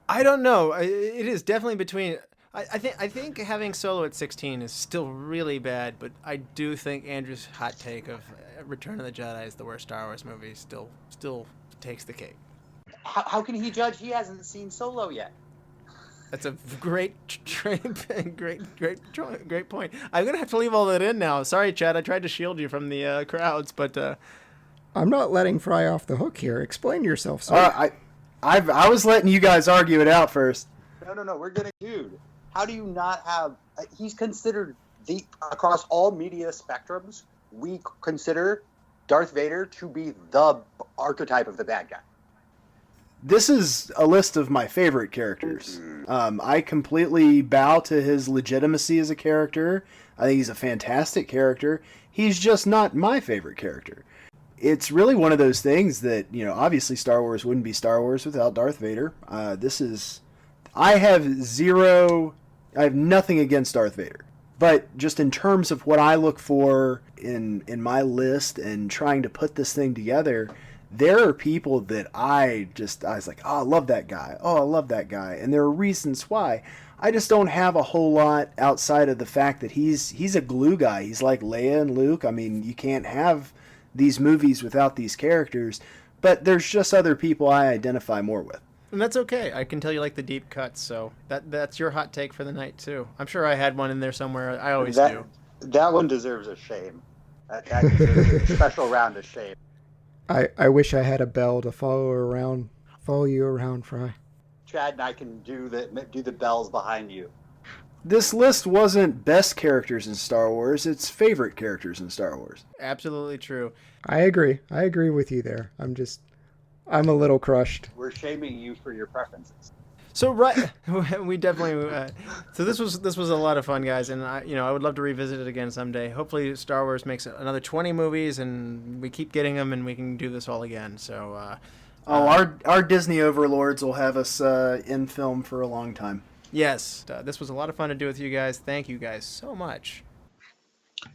I don't know. It is definitely between. I think having Solo at 16 is still really bad, but I do think Andrew's hot take of Return of the Jedi is the worst Star Wars movie still takes the cake. how can he judge? He hasn't seen Solo yet. That's a great point. I'm gonna have to leave all that in now. Sorry, Chad. I tried to shield you from the crowds, but I'm not letting Fry off the hook here. Explain yourself, sir. I was letting you guys argue it out first. No. We're gonna, dude. How do you not have? He's considered across all media spectrums. We consider Darth Vader to be the archetype of the bad guy. This is a list of my favorite characters. I completely bow to his legitimacy as a character. I think he's a fantastic character. He's just not my favorite character. It's really one of those things that, you know, obviously Star Wars wouldn't be Star Wars without Darth Vader. I have nothing against Darth Vader. But just in terms of what I look for in my list and trying to put this thing together, there are people that I was like, oh, I love that guy. Oh, I love that guy. And there are reasons why. I just don't have a whole lot outside of the fact that he's a glue guy. He's like Leia and Luke. I mean, you can't have these movies without these characters. But there's just other people I identify more with. and that's okay. I can tell you like the deep cuts, so that's your hot take for the night too. I'm sure I had one in there somewhere. I always do. That one deserves a shame. That deserves a special round of shame. I wish I had a bell to follow you around, Fry. Chad and I can do the bells behind you. This list wasn't best characters in Star Wars, it's favorite characters in Star Wars. Absolutely true. I agree with you there. I'm a little crushed. We're shaming you for your preferences. So we definitely. So this was a lot of fun, guys, and I would love to revisit it again someday. Hopefully, Star Wars makes another 20 movies, and we keep getting them, and we can do this all again. So. Our Disney overlords will have us in film for a long time. Yes, this was a lot of fun to do with you guys. Thank you guys so much.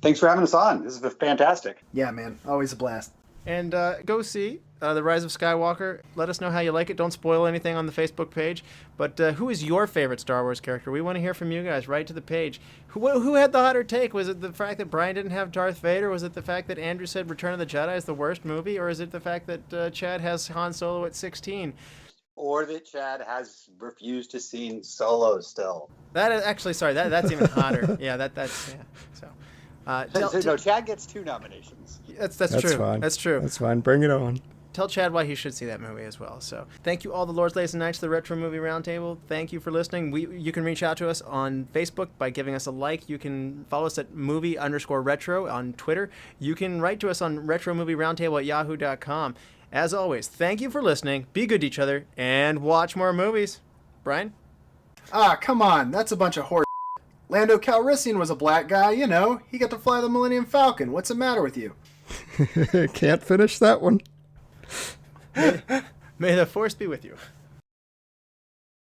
Thanks for having us on. This is fantastic. Yeah, man. Always a blast. And go see The Rise of Skywalker. Let us know how you like it. Don't spoil anything on the Facebook page. But who is your favorite Star Wars character? We want to hear from you guys. Write to the page. Who had the hotter take? Was it the fact that Bryan didn't have Darth Vader? Was it the fact that Andrew said Return of the Jedi is the worst movie? Or is it the fact that Chad has Han Solo at 16? Or that Chad has refused to see Solo still. That is actually, sorry, that's even hotter. Yeah, that's yeah. So. No, Chad gets 2 nominations. That's That's true. fine. That's true. That's fine. Bring it on. Tell Chad why he should see that movie as well. So thank you all the Lords, Ladies, and Knights of the Retro Movie Roundtable. Thank you for listening. You can reach out to us on Facebook by giving us a like. You can follow us at movie_retro on Twitter. You can write to us on retromovieroundtable@yahoo.com. As always, thank you for listening. Be good to each other and watch more movies. Bryan? Come on. That's a bunch of horse. Lando Calrissian was a black guy, He got to fly the Millennium Falcon. What's the matter with you? Can't finish that one. May the Force be with you.